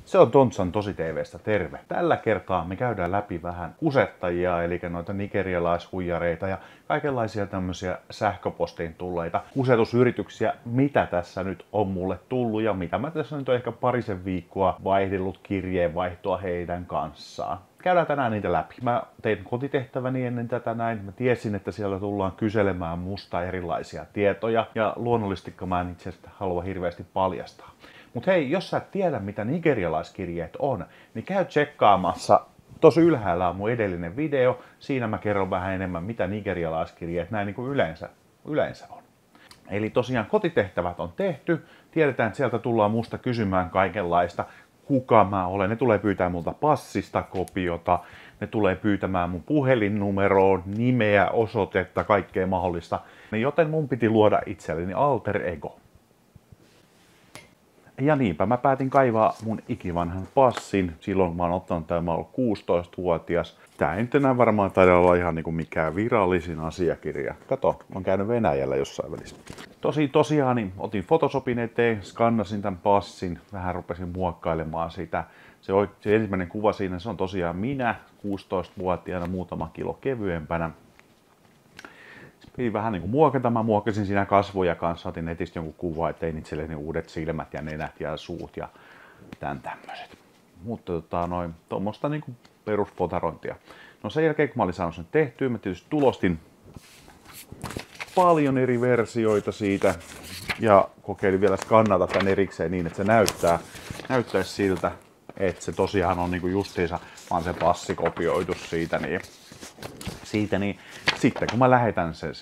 Se on Tontsan Tosi TV:stä terve. Tällä kertaa me käydään läpi vähän kusettajia, eli noita nigerialaishuijareita ja kaikenlaisia tämmöisiä sähköpostiin tulleita kusetusyrityksiä, mitä tässä nyt on mulle tullut ja mitä mä tässä nyt on ehkä parisen viikkoa vaihdellut kirjeenvaihtoa heidän kanssaan. Käydään tänään niitä läpi. Mä tein kotitehtäväni ennen tätä näin. Mä tiesin, että siellä tullaan kyselemään musta erilaisia tietoja ja luonnollisesti mä en itse asiassa halua hirveästi paljastaa. Mutta hei, jos sä et tiedä mitä nigerialaiskirjeet on, niin käy tsekkaamassa. Tuossa ylhäällä on mun edellinen video. Siinä mä kerron vähän enemmän mitä nigerialaiskirjeet näin niin kuin yleensä on. Eli tosiaan kotitehtävät on tehty. Tiedetään, että sieltä tullaan musta kysymään kaikenlaista. Kuka mä olen. Ne tulee pyytää multa passista kopiota. Ne tulee pyytämään mun puhelinnumeroon, nimeä, osoitetta, kaikkea mahdollista. Joten mun piti luoda itselleni alter ego. Ja niinpä mä päätin kaivaa mun ikivanhan passin. Silloin mä oon ottanut tämän, mä oon 16-vuotias. Tää ei nyt enää varmaan taida olla ihan niinku mikään virallisin asiakirja. Kato, mä oon käynyt Venäjällä jossain välissä. Tosiaan niin otin Photoshopin eteen, skannasin tämän passin, vähän rupesin muokkailemaan sitä. Se ensimmäinen kuva siinä, se on tosiaan minä, 16-vuotiaana, muutama kilo kevyempänä. Piti vähän niin kuin muokata. Mä muokasin siinä kasvoja kanssa, otin netistä jonkun kuva, että tein itselleni uudet silmät ja nenät ja suut ja tämän tämmöiset. Mutta tuommoista niin kuin perusfotarointia. No sen jälkeen kun mä olin saanut sen tehtyä, mä tietysti tulostin paljon eri versioita siitä ja kokeilin vielä skannata tän erikseen niin, että se näyttäisi siltä, että se tosiaan on niin kuin justiinsa vaan se passi kopioitu siitä, niin sitten kun mä lähetän sen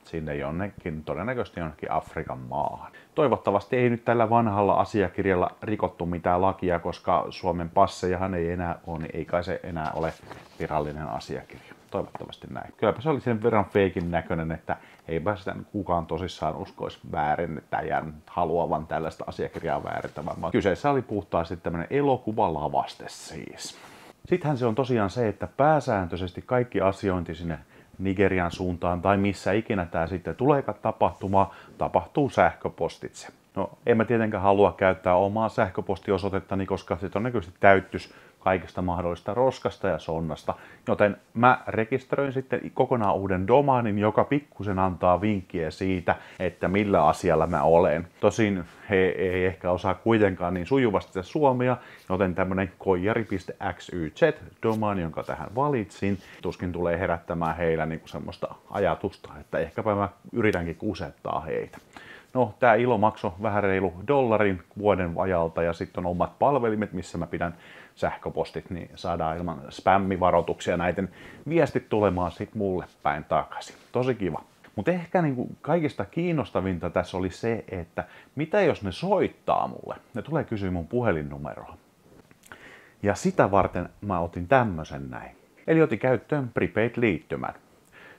sinne jonnekin, todennäköisesti jonnekin Afrikan maahan. Toivottavasti ei nyt tällä vanhalla asiakirjalla rikottu mitään lakia, koska Suomen passejahan ei enää ole, niin ei kai se enää ole virallinen asiakirja. Toivottavasti näin. Kylläpä se oli sen verran feikin näköinen, että eipä sitä kukaan tosissaan uskoisi väärennettäjän haluavan tällaista asiakirjaa väärentävän. Kyseessä oli puhtaasti tämmöinen elokuvalavaste siis. Sittenhän se on tosiaan se, että pääsääntöisesti kaikki asiointi sinne Nigerian suuntaan tai missä ikinä tämä sitten tuleekaan tapahtumaan, tapahtuu sähköpostitse. No, en mä tietenkään halua käyttää omaa sähköpostiosoitettani, koska se todennäköisesti täyttyisi kaikesta mahdollista roskasta ja sonnasta. Joten mä rekisteröin sitten kokonaan uuden domaanin, joka pikkusen antaa vinkkiä siitä, että millä asialla mä olen. Tosin he ei ehkä osaa kuitenkaan niin sujuvasti sitä suomea, joten tämmönen koijari.xyz-domaani, jonka tähän valitsin, tuskin tulee herättämään heillä niinku semmoista ajatusta, että ehkäpä mä yritänkin kusettaa heitä. No, tää ILO maksoi vähän reilu $1 vuoden ajalta ja sitten on omat palvelimet, missä mä pidän sähköpostit, niin saadaan ilman spämmivaroituksia näiden viestit tulemaan sit mulle päin takaisin. Tosi kiva. Mutta ehkä niinku kaikista kiinnostavinta tässä oli se, että mitä jos ne soittaa mulle? Ne tulee kysyä mun puhelinnumeroa. Ja sitä varten mä otin tämmösen näin. Eli otin käyttöön prepaid-liittymän.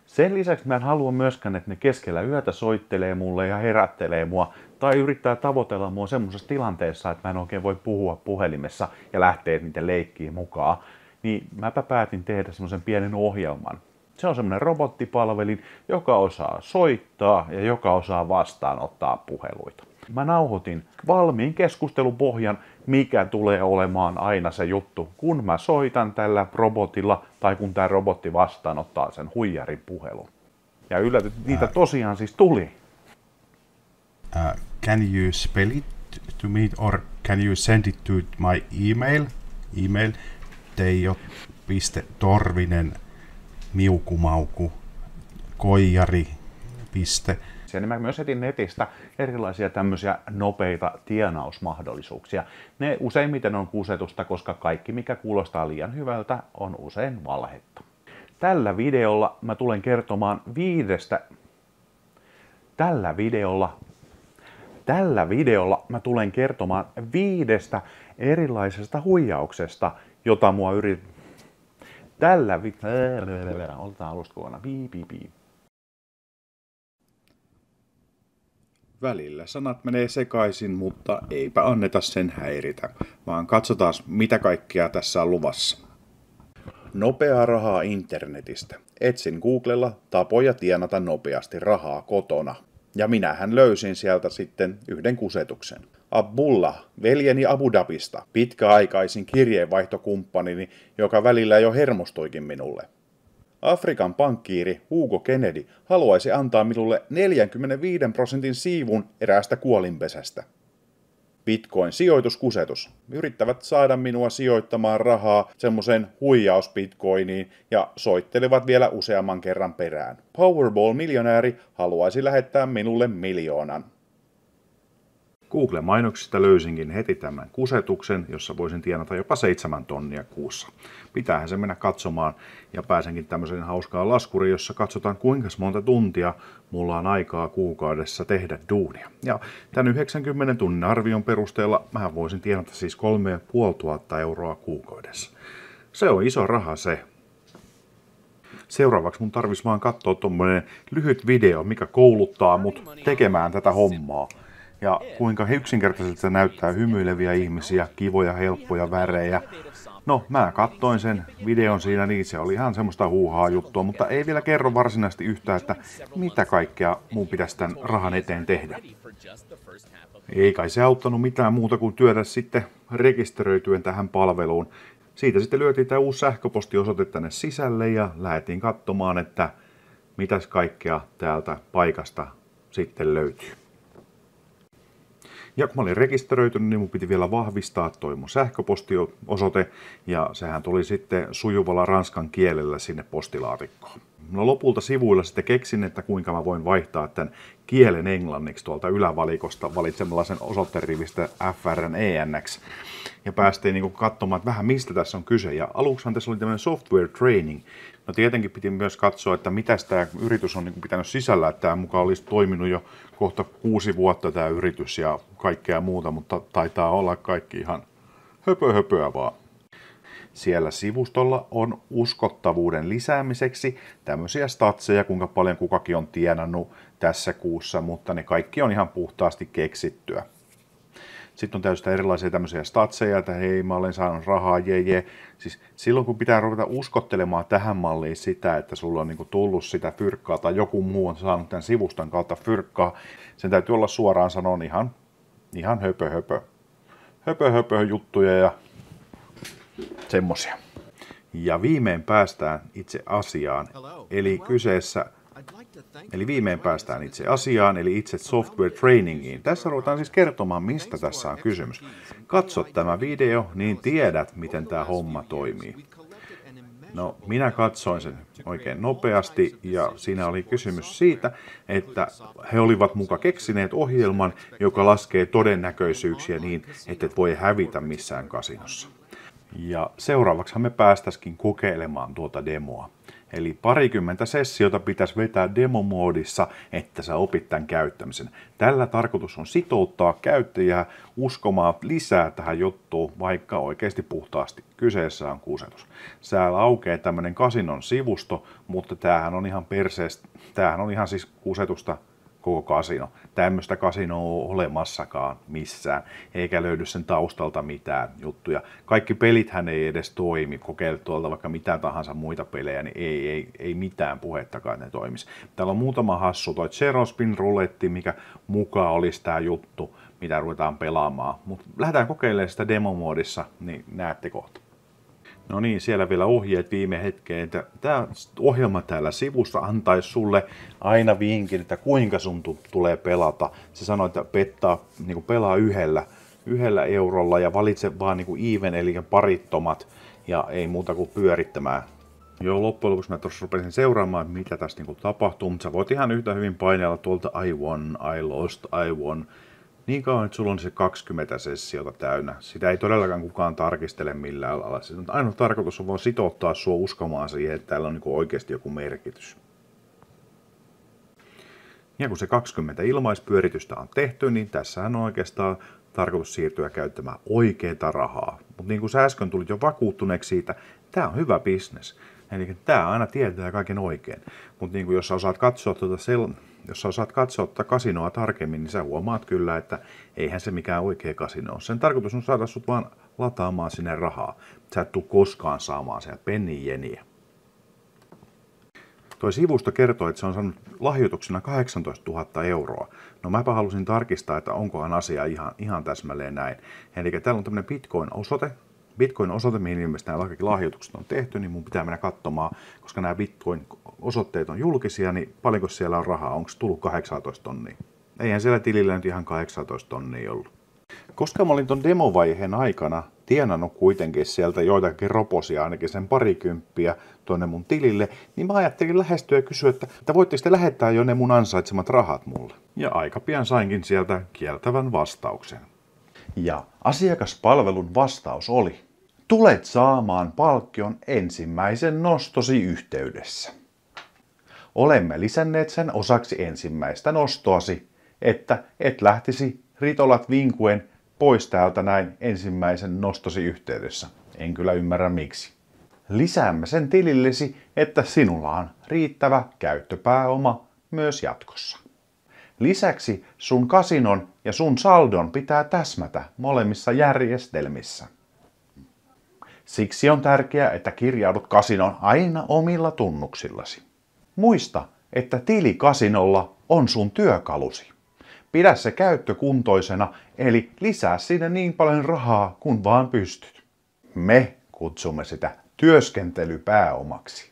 Sen lisäksi mä en halua myöskään, että ne keskellä yötä soittelee mulle ja herättelee mua tai yrittää tavoitella mua semmoisessa tilanteessa, että mä en oikein voi puhua puhelimessa ja lähteä niiden leikkiin mukaan. Niin mäpä päätin tehdä semmoisen pienen ohjelman. Se on semmoinen robottipalvelin, joka osaa soittaa ja joka osaa vastaanottaa puheluita. Mä nauhoitin valmiin keskustelupohjan, mikä tulee olemaan aina se juttu, kun mä soitan tällä robotilla tai kun tää robotti vastaanottaa sen huijarin puhelun. Ja yllätyt, niitä tosiaan siis tuli. Can you spell it to me or can you send it to my email? Email teijo.torvinen miukumauku koijari. Ja niin mä myös etin netistä erilaisia tämmöisiä nopeita tienausmahdollisuuksia. Ne useimmiten on kusetusta, koska kaikki mikä kuulostaa liian hyvältä on usein valhetta. Tällä videolla mä tulen kertomaan mä tulen kertomaan 5 erilaisesta huijauksesta, jota mua otetaan alusta kokonaan. Välillä sanat menee sekaisin, mutta eipä anneta sen häiritä, vaan katsotaan mitä kaikkea tässä on luvassa. Nopeaa rahaa internetistä. Etsin Googlella tapoja tienata nopeasti rahaa kotona. Ja minähän löysin sieltä sitten yhden kusetuksen. Abdullah, veljeni Abu Dhabista, pitkäaikaisin kirjeenvaihtokumppanini, joka välillä jo hermostuikin minulle. Afrikan pankkiiri Hugo Kennedy haluaisi antaa minulle 45% siivun eräästä kuolinpesästä. Bitcoin-sijoituskusetus. Yrittävät saada minua sijoittamaan rahaa semmoiseen huijausbitcoiniin ja soittelevat vielä useamman kerran perään. Powerball-miljonääri haluaisi lähettää minulle 1 000 000. Google-mainoksista löysinkin heti tämän kusetuksen, jossa voisin tienata jopa 7 tonnia kuussa. Pitäähän se mennä katsomaan ja pääsenkin tämmöiseen hauskaan laskuriin, jossa katsotaan kuinka monta tuntia mulla on aikaa kuukaudessa tehdä duunia. Ja tämän 90 tunnin arvion perusteella mä voisin tienata siis 3 500 euroa kuukaudessa. Se on iso raha se. Seuraavaksi mun tarvitsisi vaan katsoa tommonen lyhyt video, mikä kouluttaa mut tekemään tätä hommaa. Ja kuinka yksinkertaisesti se näyttää hymyileviä ihmisiä, kivoja, helppoja värejä. No, mä kattoin sen videon siinä, niin se oli ihan semmoista huuhaa juttua, mutta ei vielä kerro varsinaisesti yhtään, että mitä kaikkea mun pitäisi tämän rahan eteen tehdä. Ei kai se auttanut mitään muuta kuin työtä sitten rekisteröityen tähän palveluun. Siitä sitten lyötiin tämä uusi sähköpostiosoite tänne sisälle ja lähdettiin katsomaan, että mitäs kaikkea täältä paikasta sitten löytyy. Ja kun mä olin rekisteröitynyt, niin mun piti vielä vahvistaa toi mun sähköpostiosoite, ja sehän tuli sitten sujuvalla ranskan kielellä sinne postilaatikkoon. No lopulta sivuilla sitten keksin, että kuinka mä voin vaihtaa tämän kielen englanniksi tuolta ylävalikosta valitsemalla sen osoitterivistä FRNENX. Ja päästiin niin katsomaan, että vähän mistä tässä on kyse. Ja aluksihan tässä oli tämmöinen software training. No tietenkin piti myös katsoa, että mitä tämä yritys on niin pitänyt sisällä. Että tämä mukaan olisi toiminut jo kohta 6 vuotta tämä yritys ja kaikkea muuta, mutta taitaa olla kaikki ihan höpöhöpöä vaan. Siellä sivustolla on uskottavuuden lisäämiseksi tämmöisiä statseja, kuinka paljon kukakin on tienannut tässä kuussa, mutta ne kaikki on ihan puhtaasti keksittyä. Sitten on täysin erilaisia tämmöisiä statseja, että hei, mä olen saanut rahaa, jee. Siis silloin kun pitää ruveta uskottelemaan tähän malliin sitä, että sulla on niinku tullut sitä fyrkkaa tai joku muu on saanut tämän sivuston kautta fyrkkaa, sen täytyy olla suoraan sanon ihan höpö juttuja ja semmosia. Ja viimein päästään itse asiaan, eli itse software trainingiin. Tässä ruvetaan siis kertomaan, mistä tässä on kysymys. Katso tämä video, niin tiedät, miten tämä homma toimii. No, minä katsoin sen oikein nopeasti ja siinä oli kysymys siitä, että he olivat muka keksineet ohjelman, joka laskee todennäköisyyksiä niin, että et voi hävitä missään kasinossa. Ja seuraavaksihan me päästäisikin kokeilemaan tuota demoa. Eli 20 sessiota pitäisi vetää demomoodissa, että sä opit tämän käyttämisen. Tällä tarkoitus on sitouttaa käyttäjää uskomaan lisää tähän juttuun, vaikka oikeasti puhtaasti kyseessä on kusetus. Säällä aukeaa tämmöinen kasinon sivusto, mutta tämähän on ihan siis kusetusta koko kasino. Tämmöistä kasinoa on olemassakaan missään, eikä löydy sen taustalta mitään juttuja. Kaikki pelithän ei edes toimi. Kokeile tuolta vaikka mitä tahansa muita pelejä, niin ei mitään puhettakaan ne toimisi. Täällä on muutama hassu, toi Zero Spin Rouletti, mikä mukaan olisi tää juttu, mitä ruvetaan pelaamaan. Mutta lähdetään kokeilemaan sitä demomoodissa, niin näette kohta. No niin, siellä vielä ohjeet viime hetkeen, että tämä ohjelma täällä sivussa antaisi sulle aina vinkin, että kuinka sun tulee pelata. Se sanoo, että pelaa yhdellä eurolla ja valitse vaan even eli parittomat ja ei muuta kuin pyörittämään. Joo, loppujen lopuksi mä tuossa rupesin seuraamaan, että mitä tässä tapahtuu, mutta sä voit ihan yhtä hyvin painella tuolta I won, I lost, I won. Niin kauan, että sulla on se 20 sessiota täynnä. Sitä ei todellakaan kukaan tarkistele millään lailla. Ainoa tarkoitus on vaan sitouttaa sua uskomaan siihen, että täällä on oikeasti joku merkitys. Ja kun se 20 ilmaispyöritystä on tehty, niin tässähän on oikeastaan tarkoitus siirtyä käyttämään oikeaa rahaa. Mutta niin kuin sä äsken tulit jo vakuuttuneeksi siitä, tää on hyvä bisnes. Eli tää aina tietää kaiken oikein. Mutta niin jos sä osaat katsoa tuota kasinoa tarkemmin, niin sä huomaat kyllä, että eihän se mikään oikea kasino ole. Sen tarkoitus on saada sut vaan lataamaan sinne rahaa. Sä et tule koskaan saamaan sieltä pennin jeniä. Toi sivusto kertoo, että se on saanut lahjoituksena 18 000 euroa. No mäpä halusin tarkistaa, että onkohan asia ihan täsmälleen näin. Eli täällä on tämmöinen Bitcoin-osoite. Bitcoin-osoite, mihin ilmeisesti nämä kaikki lahjoitukset on tehty, niin mun pitää mennä katsomaan, koska nämä Bitcoin-osoitteet on julkisia, niin paljonko siellä on rahaa, onko tullut 18 tonnia? Eihän siellä tilillä nyt ihan 18 tonnia ollut. Koska mä olin ton demovaiheen aikana tienannut kuitenkin sieltä joitakin roposia, ainakin sen parikymppiä tuonne mun tilille, niin mä ajattelin lähestyä ja kysyä, että voitteko te lähettää jo ne mun ansaitsemat rahat mulle? Ja aika pian sainkin sieltä kieltävän vastauksen. Ja asiakaspalvelun vastaus oli: tulet saamaan palkkion ensimmäisen nostosi yhteydessä. Olemme lisänneet sen osaksi ensimmäistä nostoasi, että et lähtisi ritolat vinkuen pois täältä näin ensimmäisen nostosi yhteydessä. En kyllä ymmärrä miksi. Lisäämme sen tilillesi, että sinulla on riittävä käyttöpääoma myös jatkossa. Lisäksi sun kasinon ja sun saldon pitää täsmätä molemmissa järjestelmissä. Siksi on tärkeää, että kirjaudut kasinoon aina omilla tunnuksillasi. Muista, että tili kasinolla on sun työkalusi. Pidä se käyttökuntoisena, eli lisää sinne niin paljon rahaa kuin vaan pystyt. Me kutsumme sitä työskentelypääomaksi.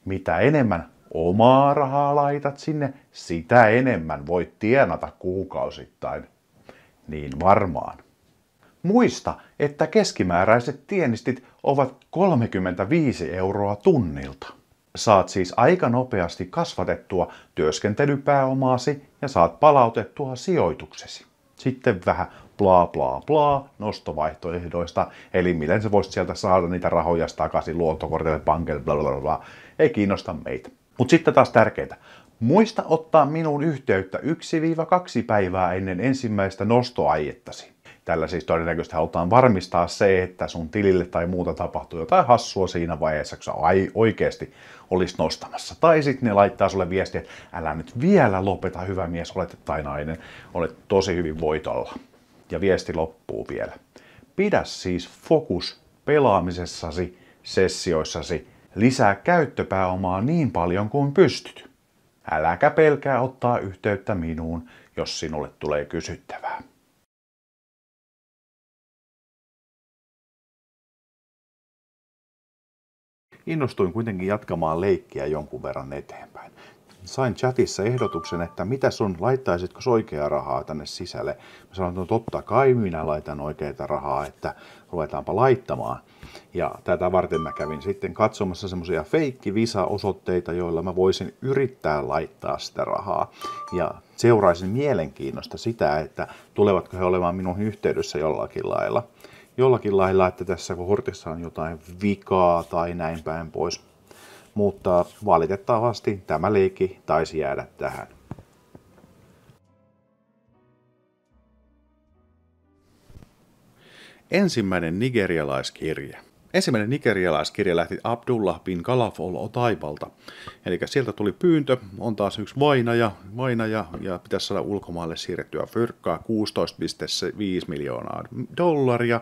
Mitä enemmän omaa rahaa laitat sinne, sitä enemmän voit tienata kuukausittain. Niin varmaan. Muista, että keskimääräiset tienistit ovat 35 euroa tunnilta. Saat siis aika nopeasti kasvatettua työskentelypääomaasi ja saat palautettua sijoituksesi. Sitten vähän bla bla bla nostovaihtoehdoista, eli miten sä voisit sieltä saada niitä rahoja takaisin luottokortille, pankille, bla bla bla. Ei kiinnosta meitä. Mutta sitten taas tärkeää. Muista ottaa minuun yhteyttä 1-2 päivää ennen ensimmäistä nostoaiettasi. Tällä siis todennäköisesti halutaan varmistaa se, että sun tilille tai muuta tapahtuu jotain hassua siinä vaiheessa, kun sä oikeasti olisit nostamassa. Tai sitten ne laittaa sulle viestiä, että älä nyt vielä lopeta, hyvä mies, olet tai nainen, olet tosi hyvin voitolla. Ja viesti loppuu vielä. Pidä siis fokus pelaamisessasi, sessioissasi, lisää käyttöpääomaa niin paljon kuin pystyt. Äläkä pelkää ottaa yhteyttä minuun, jos sinulle tulee kysyttävää. Innostuin kuitenkin jatkamaan leikkiä jonkun verran eteenpäin. Sain chatissa ehdotuksen, että mitäs on, laittaisitko oikeaa rahaa tänne sisälle. Mä sanoin, että no totta kai minä laitan oikeaa rahaa, että ruvetaanpa laittamaan. Ja tätä varten mä kävin sitten katsomassa semmoisia feikki-visa-osoitteita, joilla mä voisin yrittää laittaa sitä rahaa. Ja seuraisin mielenkiinnosta sitä, että tulevatko he olemaan minun yhteydessä jollakin lailla. Jollakin lailla, että tässä kortissa on jotain vikaa tai näin päin pois. Mutta valitettavasti tämä leikki taisi jäädä tähän. Ensimmäinen nigerialaiskirje. Ensimmäinen nigerialaiskirja lähti Abdullah bin Khalaf al-Otaibalta. Eli sieltä tuli pyyntö, on taas yksi vainaja ja pitäisi saada ulkomaille siirrettyä fyrkkaa 16,5 miljoonaa dollaria.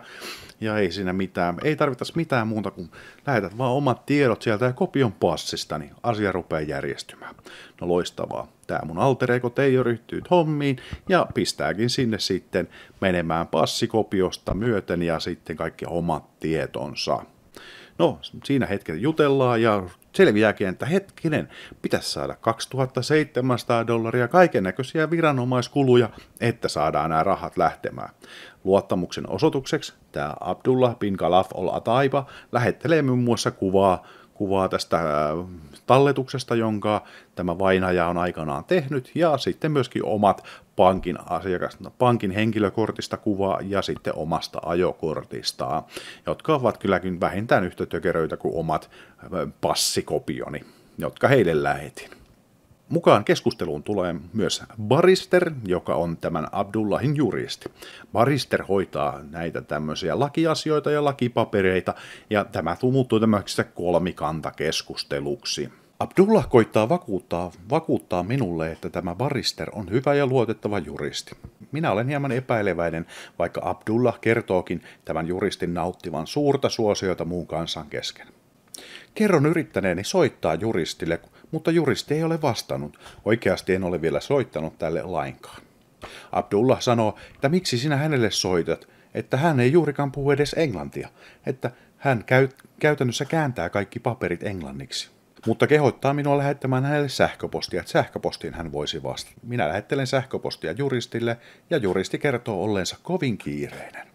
Ja ei siinä mitään, ei tarvittaisi mitään muuta kuin lähetät vaan omat tiedot sieltä ja kopion passista, niin asia rupeaa järjestymään. No loistavaa. Tämä mun alter ego Teijo ryhtyy hommiin ja pistääkin sinne sitten menemään passikopiosta myöten ja sitten kaikki omat tietonsa. No, siinä hetken jutellaan ja selviääkin, että hetkinen, pitäisi saada $2,700 kaikennäköisiä viranomaiskuluja, että saadaan nämä rahat lähtemään. Luottamuksen osoitukseksi tämä Abdullah bin Khalaf al-Otaiba lähettelee muun muassa kuvaa tästä talletuksesta, jonka tämä vainaja on aikanaan tehnyt, ja sitten myöskin omat pankin henkilökortista kuvaa ja sitten omasta ajokortistaan, jotka ovat kylläkin vähintään yhtä tökeröitä kuin omat passikopioni, jotka heille lähetin. Mukaan keskusteluun tulee myös Barister, joka on tämän Abdullahin juristi. Barister hoitaa näitä tämmöisiä lakiasioita ja lakipapereita, ja tämä muuttuu tämmöiseksi kolmikantakeskusteluksi. Abdullah koittaa vakuuttaa minulle, että tämä Barister on hyvä ja luotettava juristi. Minä olen hieman epäileväinen, vaikka Abdullah kertookin tämän juristin nauttivan suurta suosiota muun kansan kesken. Kerron yrittäneeni soittaa juristille, mutta juristi ei ole vastannut. Oikeasti en ole vielä soittanut tälle lainkaan. Abdullah sanoo, että miksi sinä hänelle soitat, että hän ei juurikaan puhu edes englantia, että hän käytännössä kääntää kaikki paperit englanniksi. Mutta kehottaa minua lähettämään hänelle sähköpostia, että sähköpostiin hän voisi vastata. Minä lähettelen sähköpostia juristille ja juristi kertoo olleensa kovin kiireinen.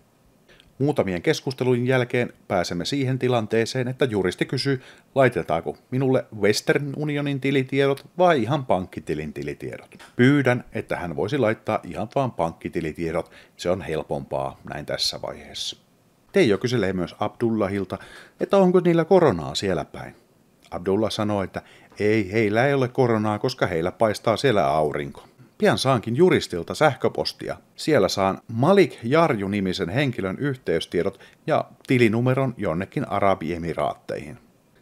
Muutamien keskustelujen jälkeen pääsemme siihen tilanteeseen, että juristi kysyy, laitetaanko minulle Western Unionin tilitiedot vai ihan pankkitilin tilitiedot. Pyydän, että hän voisi laittaa ihan vaan pankkitilitiedot, se on helpompaa näin tässä vaiheessa. Teijo kyselee myös Abdullahilta, että onko niillä koronaa siellä päin. Abdullah sanoo, että ei, heillä ei ole koronaa, koska heillä paistaa siellä aurinko. Pian saankin juristilta sähköpostia. Siellä saan Malik Jarju-nimisen henkilön yhteystiedot ja tilinumeron jonnekin Arabiemiraatteihin.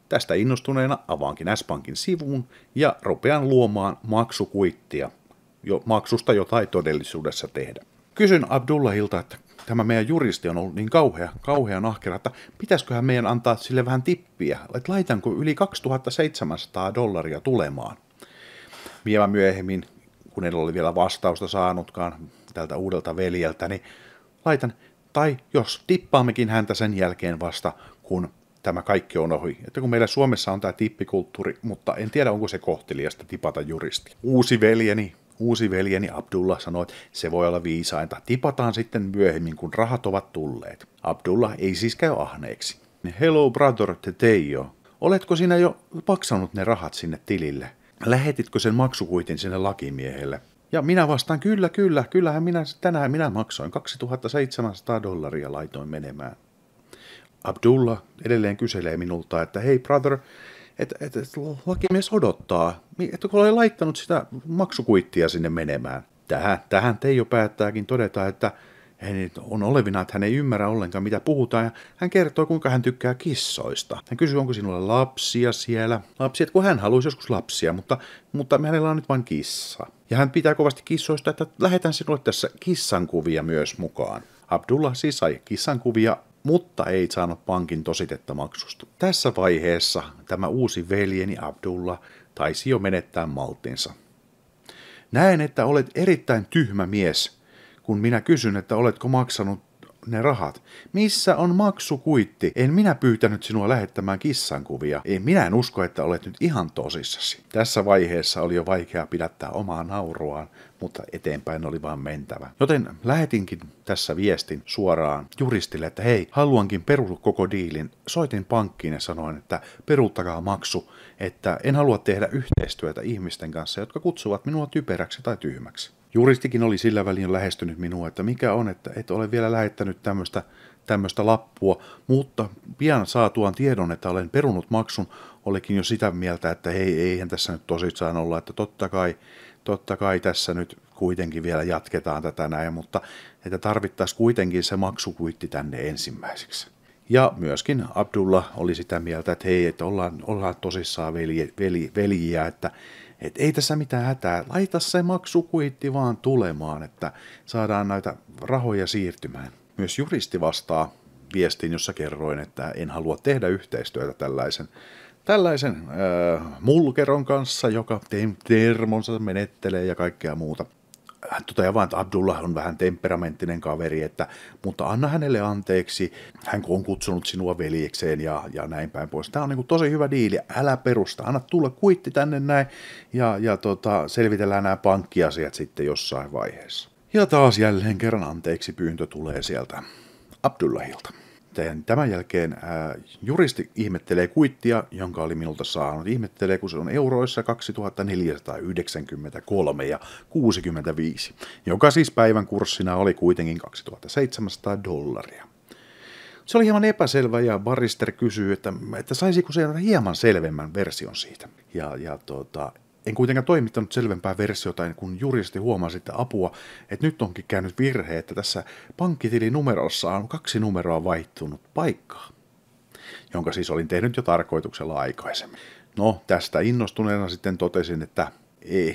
Tästä innostuneena avaankin S-Pankin sivuun ja rupean luomaan maksukuittia. Maksusta jota ei todellisuudessa tehdä. Kysyn Abdullahilta, että tämä meidän juristi on ollut niin kauhean ahkera, että pitäisiköhän meidän antaa sille vähän tippiä, että laitanko yli $2,700 tulemaan. Vielä myöhemmin, kun en ole vielä vastausta saanutkaan tältä uudelta veljeltä, niin laitan, tai jos tippaammekin häntä sen jälkeen vasta, kun tämä kaikki on ohi. Että kun meillä Suomessa on tämä tippikulttuuri, mutta en tiedä onko se kohteliasta tipata juristi. Uusi veljeni Abdullah sanoi, että se voi olla viisainta. Tipataan sitten myöhemmin, kun rahat ovat tulleet. Abdullah ei siis käy ahneeksi. Hello brother Teijo, oletko sinä jo maksanut ne rahat sinne tilille? Lähetitkö sen maksukuitin sinne lakimiehelle? Ja minä vastaan, kyllähän tänään minä maksoin $2,700 laitoin menemään. Abdullah edelleen kyselee minulta, että hei brother, että lakimies odottaa, että kun olen laittanut sitä maksukuittia sinne menemään. Tähän Teijo päättääkin todeta, että on olevina, että hän ei ymmärrä ollenkaan mitä puhutaan ja hän kertoo kuinka hän tykkää kissoista. Hän kysyy, onko sinulla lapsia siellä. Lapsia, että kun hän haluaisi joskus lapsia, mutta hänellä on nyt vain kissa. Ja hän pitää kovasti kissoista, että lähetän sinulle tässä kissankuvia myös mukaan. Abdullah siis sai kissankuvia, mutta ei saanut pankin tositetta maksusta. Tässä vaiheessa tämä uusi veljeni Abdullah taisi jo menettää malttinsa. Näen, että olet erittäin tyhmä mies, kun minä kysyn, että oletko maksanut ne rahat. Missä on maksukuitti? En minä pyytänyt sinua lähettämään kissankuvia. Minä en usko, että olet nyt ihan tosissasi. Tässä vaiheessa oli jo vaikea pidättää omaa nauruaan, mutta eteenpäin oli vaan mentävä. Joten lähetinkin tässä viestin suoraan juristille, että hei, haluankin perua koko diilin. Soitin pankkiin ja sanoin, että peruuttakaa maksu, että en halua tehdä yhteistyötä ihmisten kanssa, jotka kutsuvat minua typeräksi tai tyhmäksi. Juristikin oli sillä välin jo lähestynyt minua, että mikä on, että et ole vielä lähettänyt tämmöistä lappua, mutta pian saatuaan tiedon, että olen perunut maksun, olikin jo sitä mieltä, että hei, eihän tässä nyt tosissaan olla, että totta kai tässä nyt kuitenkin vielä jatketaan tätä näin, mutta että tarvittaisiin kuitenkin se maksukuitti tänne ensimmäiseksi. Ja myöskin Abdullah oli sitä mieltä, että hei, että ollaan tosissaan veljiä, että ei tässä mitään hätää, laita se maksukuitti vaan tulemaan, että saadaan näitä rahoja siirtymään. Myös juristi vastaa viestin, jossa kerroin, että en halua tehdä yhteistyötä tällaisen mulkeron kanssa, joka termonsa menettelee ja kaikkea muuta. Hän toteaa vain, että Abdullah on vähän temperamenttinen kaveri, mutta anna hänelle anteeksi, hän on kutsunut sinua veljekseen ja näin päin pois. Tämä on niin kuin tosi hyvä diili, älä perusta, anna tulla kuitti tänne näin ja selvitellään nämä pankkiasiat sitten jossain vaiheessa. Ja taas jälleen kerran anteeksi pyyntö tulee sieltä Abdullahilta. Tämän jälkeen juristi ihmettelee kuittia, jonka oli minulta saanut. Ihmettelee, kun se on euroissa 2,493,65, joka siis päivän kurssina oli kuitenkin $2,700. Se oli hieman epäselvä ja barrister kysyy, että saisiko se hieman selvemmän version siitä. En kuitenkaan toimittanut selvempää versiota, kun juristi huomasi, että apua, että nyt onkin käynyt virhe, että tässä pankkitilinumerossa on 2 numeroa vaihtunut paikkaa, jonka siis olin tehnyt jo tarkoituksella aikaisemmin. No, tästä innostuneena sitten totesin, että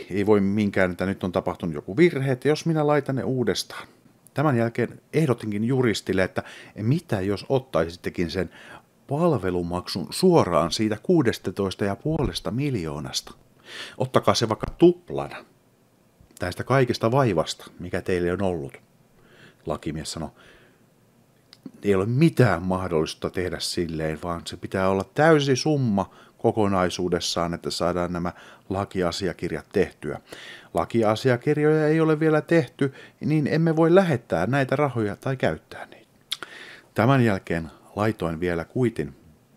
ei voi minkään, että nyt on tapahtunut joku virhe, että jos minä laitan ne uudestaan. Tämän jälkeen ehdotinkin juristille, että mitä jos ottaisittekin sen palvelumaksun suoraan siitä 16,5 miljoonasta. Ottakaa se vaikka tuplana tästä kaikesta vaivasta, mikä teille on ollut. Lakimies sanoi, ei ole mitään mahdollista tehdä silleen, vaan se pitää olla täysi summa kokonaisuudessaan, että saadaan nämä lakiasiakirjat tehtyä. Lakiasiakirjoja ei ole vielä tehty, niin emme voi lähettää näitä rahoja tai käyttää niitä. Tämän jälkeen laitoin vielä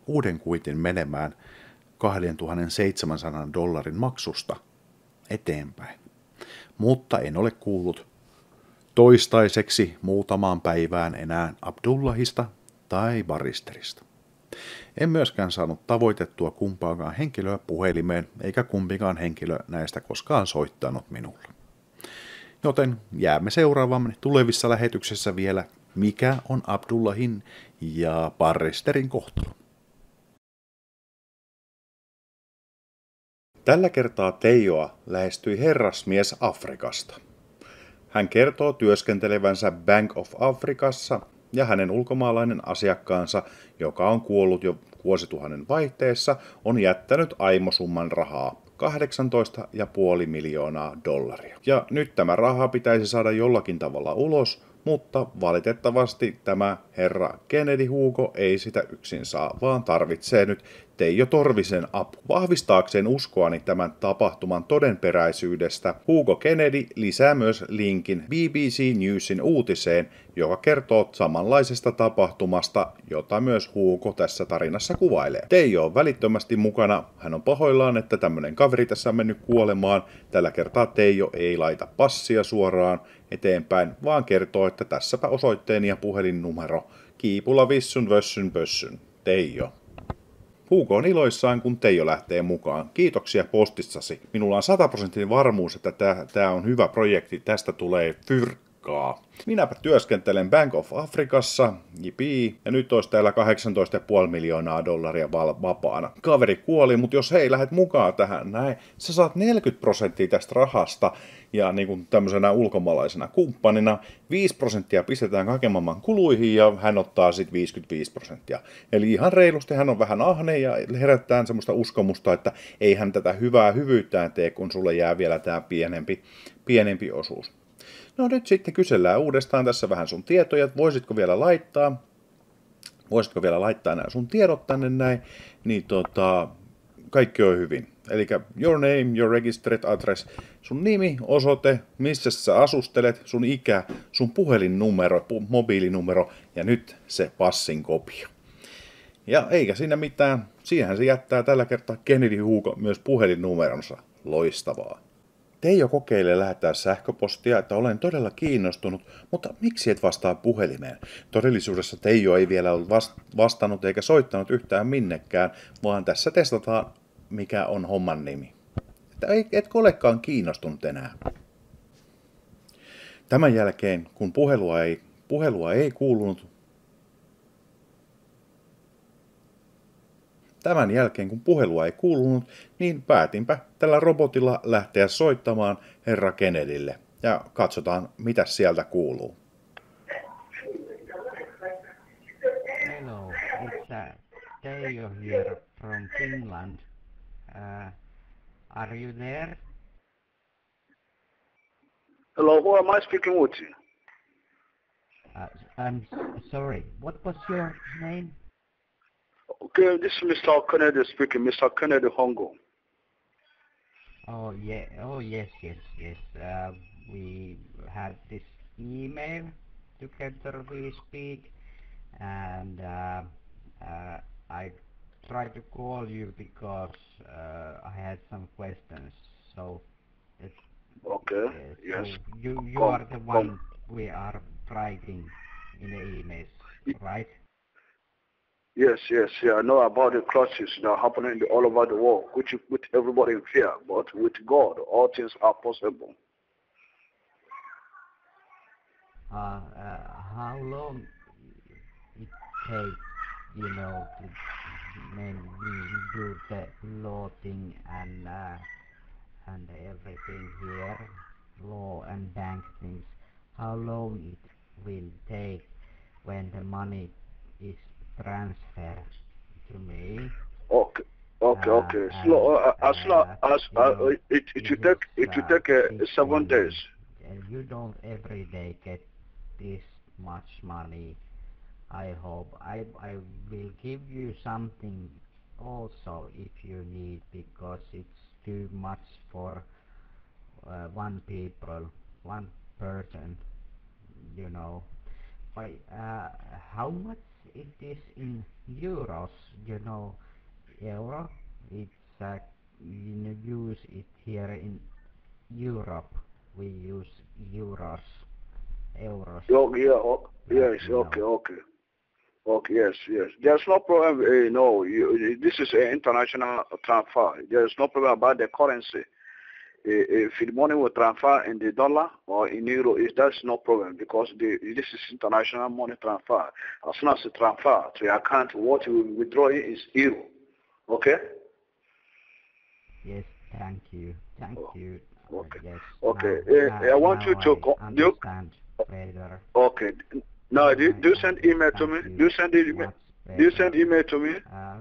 uuden kuitin menemään $2,700 maksusta eteenpäin. Mutta en ole kuullut toistaiseksi muutamaan päivään enää Abdullahista tai Barristerista. En myöskään saanut tavoitettua kumpaakaan henkilöä puhelimeen, eikä kumpikaan henkilö näistä koskaan soittanut minulle. Joten jäämme seuraavan tulevissa lähetyksissä vielä, mikä on Abdullahin ja Barristerin kohtalo. Tällä kertaa Teijoa lähestyi herrasmies Afrikasta. Hän kertoo työskentelevänsä Bank of Africassa ja hänen ulkomaalainen asiakkaansa, joka on kuollut jo vuosituhannen vaihteessa, on jättänyt aimosumman rahaa, $18,5 miljoonaa. Ja nyt tämä raha pitäisi saada jollakin tavalla ulos, mutta valitettavasti tämä herra Kennedy Hugo ei sitä yksin saa, vaan tarvitsee nyt Teijo Torvisen apu. Vahvistaakseen uskoani tämän tapahtuman todenperäisyydestä, Hugo Kennedy lisää myös linkin BBC Newsin uutiseen, joka kertoo samanlaisesta tapahtumasta, jota myös Hugo tässä tarinassa kuvailee. Teijo on välittömästi mukana. Hän on pahoillaan, että tämmöinen kaveri tässä on mennyt kuolemaan. Tällä kertaa Teijo ei laita passia suoraan eteenpäin, vaan kertoo, että tässäpä osoitteeni ja puhelinnumero. Kiipula vissyn vössyn pössyn. Teijo. Hugo on iloissaan, kun Teijo lähtee mukaan. Kiitoksia postissasi. Minulla on 100% varmuus, että tämä on hyvä projekti. Tästä tulee fyrkkaa. Minäpä työskentelen Bank of Africassa, jipii, ja nyt olisi täällä $18,5 miljoonaa vapaana. Kaveri kuoli, mutta jos hei, lähdet mukaan tähän näin, sä saat 40% tästä rahasta, ja niin kuin tämmöisenä ulkomaalaisena kumppanina 5% pistetään kaiken maailman kuluihin, ja hän ottaa sitten 55%. Eli ihan reilusti hän on vähän ahne, ja herättää semmoista uskomusta, että ei hän tätä hyvää hyvyyttään tee, kun sulle jää vielä tämä pienempi osuus. No nyt sitten kysellään uudestaan tässä vähän sun tietoja, että voisitko vielä laittaa nämä sun tiedot tänne näin, niin kaikki on hyvin. Eli your name, your registered address, sun nimi, osoite, missä sä asustelet, sun ikä, sun puhelinnumero, mobiilinumero ja nyt se passin kopio. Ja eikä siinä mitään, siihenhän se jättää tällä kertaa Kennedy Hugo myös puhelinnumeronsa. Loistavaa. Teijo kokeilee lähettää sähköpostia, että olen todella kiinnostunut, mutta miksi et vastaa puhelimeen? Todellisuudessa Teijo ei vielä ole vastannut eikä soittanut yhtään minnekään, vaan tässä testataan, mikä on homman nimi. Etkö olekaan kiinnostunut enää? Tämän jälkeen, kun puhelua ei kuulunut, niin päätinpä tällä robotilla lähteä soittamaan herra Kennedylle. Ja katsotaan, mitä sieltä kuuluu. Hello, it's Teijo here from Finland. Are you there? Hello, who am I speaking with? I'm sorry, what was your name? Okay, this is Mr. Kennedy speaking, Mr. Kennedy Hongo. Oh yeah, oh yes. We had this email together we speak, and I tried to call you because I had some questions. So Okay, so yes. You are the one we are writing in the emails, right? Yes, I know about the crises that are happening all over the world, which put everybody in fear, but with God, all things are possible. How long it takes, to do the loading and everything here, law and bank things? How long it will take when the money is transferred to me. Okay. Okay, okay. Slow, as long as You know, it this should is take big 7 days. money, and you don't every day get this much money. I hope I will give you something also if you need, because it's too much for one person, you know. But how much it is in euros, you know, euro? It's you use it here in Europe. We use euros, Oh, yeah, like yes, you okay, know. okay. Okay, yes, yes. There's no problem. No, this is an international transfer. There's no problem about the currency. If the money will transfer in the dollar or in euro, that's no problem, because this is international money transfer. As soon as you transfer to your account, what you will withdraw is euro. Okay? Yes, thank you, thank Oh, you. okay. Yes, Okay. I want now you to I understand better. okay. Now, Now I do you send email to understand me? you Do you send email? much Do you send better. email to me? Uh,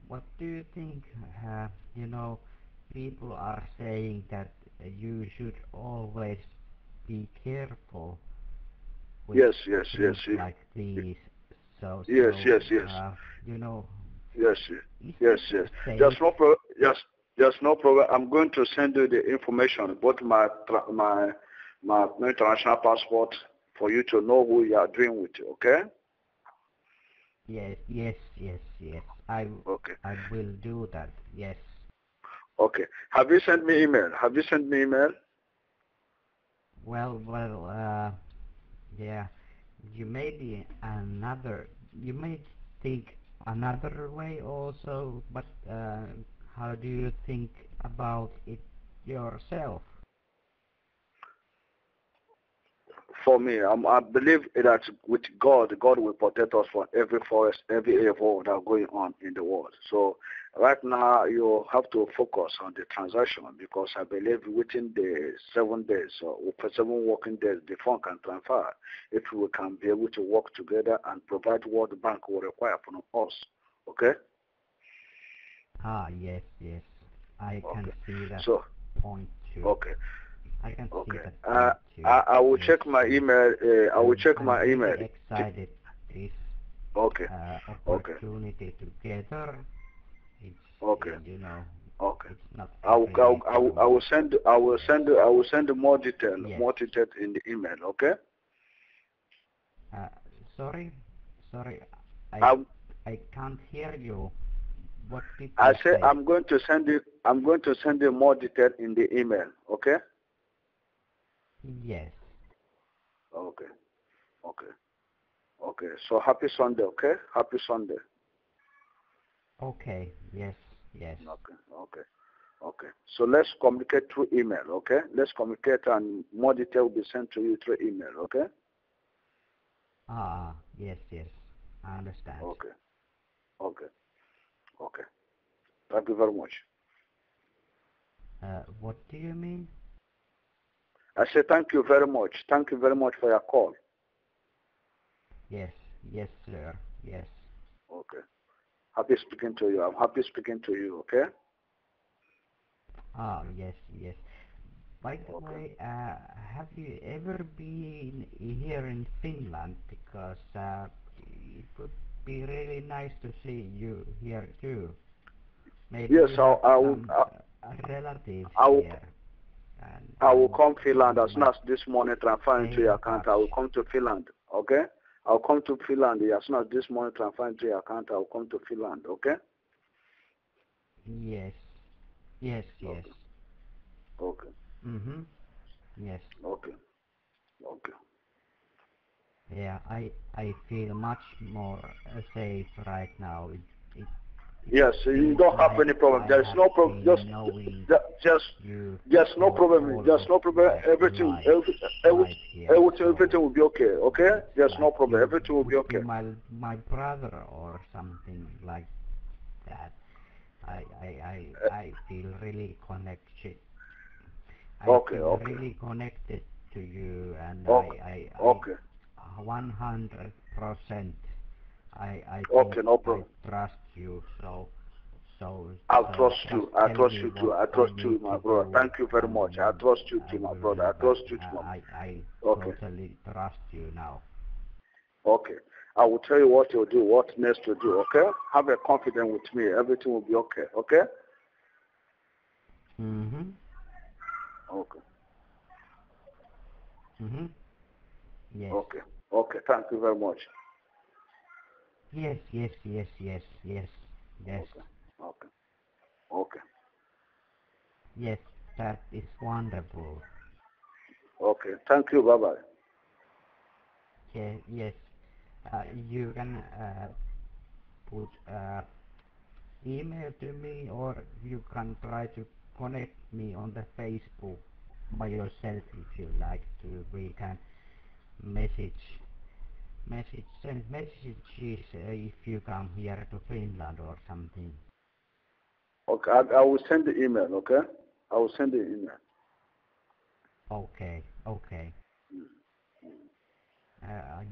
what do you think? You know, people are saying that you should always be careful with Yes, yes, yes, things like these. yes, yes, yes. You know, Yes, is yes, it yes. safe? Just no problem. I'm going to send you the information, both my international passport, for you to know who you are doing with. Okay? Yes, yes, yes, yes. Okay. I will do that. Yes. Okay. Have you sent me email? Have you sent me email? Well, yeah. You may be another. You may think another way also, but how do you think about it yourself? For me, I believe that with God, God will protect us from every forest, every evil that going on in the world. So right now, you have to focus on the transaction, because I believe within the 7 days or for 7 working days, the fund can transfer if we can be able to work together and provide what the bank will require from us. Okay? Ah, yes, yes. I can Okay. see that So, point too. okay. I can see Okay. that point too. I will Yes, check my yes. email. I will check I'm my really email. excited this Okay. Okay. opportunity together. It's Okay. you know, Okay. it's not I will, every I will, day I for will, I me. will send I will Yes, send I will send yes. more detail in the email. Okay. Uh, sorry, sorry. I I I can't hear you. What did I you say say? I'm going to send you more detail in the email. Okay. Yes. Okay. Okay. Okay. So happy Sunday. Okay. Happy Sunday. Okay. Yes. Yes. Okay. Okay. Okay. So let's communicate through email. Okay. Let's communicate, and more detail will be sent to you through email. Okay. Yes. Yes. I understand. Okay. Okay. Okay. Thank you very much. What do you mean? I say thank you very much. Thank you very much for your call. Yes. Yes, sir. Yes. Okay. Happy speaking to you. I'm happy speaking to you. Okay. Yes. Yes. By the Okay. way, have you ever been here in Finland? Because it would be really nice to see you here too. Maybe Yes, you have some relatives I will, here, I will and come Finland you as soon might as this morning transfer stay into your in account. touch. I will come to Finland. Okay. I'll come to Finland as soon as this morning transfer into your account. I will come to Finland. Okay. Yes, yes, yes. Okay. Okay. Mhm. Yes. Okay. Okay. Yeah, I feel much more safe right now. It Yes, you feels don't have like any problem. I There's have no problem. been knowing Just, you no for problem. all Just of no problem. my life, life here. Everything So will be okay. Okay. it's There's no like problem. you Everything will be would be okay. my brother or something like that. I feel really connected. I Okay. feel Okay. really connected to you, and Okay. I Okay. 100% I Okay, think no I problem. trust you, so I'll just trust you. I tell trust me you too. what I I trust you, need my to brother. do, Thank you very and much. I then trust you I too, my will brother. do I that. trust you too, I Okay. totally trust you now. Okay. I will tell you what to do, what next to do, okay? Have a confidence with me. Everything will be okay, okay? Mhm. Okay. Mhm. Yes. Okay. Okay. Thank you very much. Yes. Yes. Yes. Yes. Yes. Yes. Okay. Okay. Okay. Yes. That is wonderful. Okay. Thank you. Bye-bye. Yeah, yes. You can put email to me, or you can try to connect me on the Facebook by yourself if you like to. We can send messages if you come here to Finland or something. Okay. I will send the email, okay? I will send the email. Okay, okay.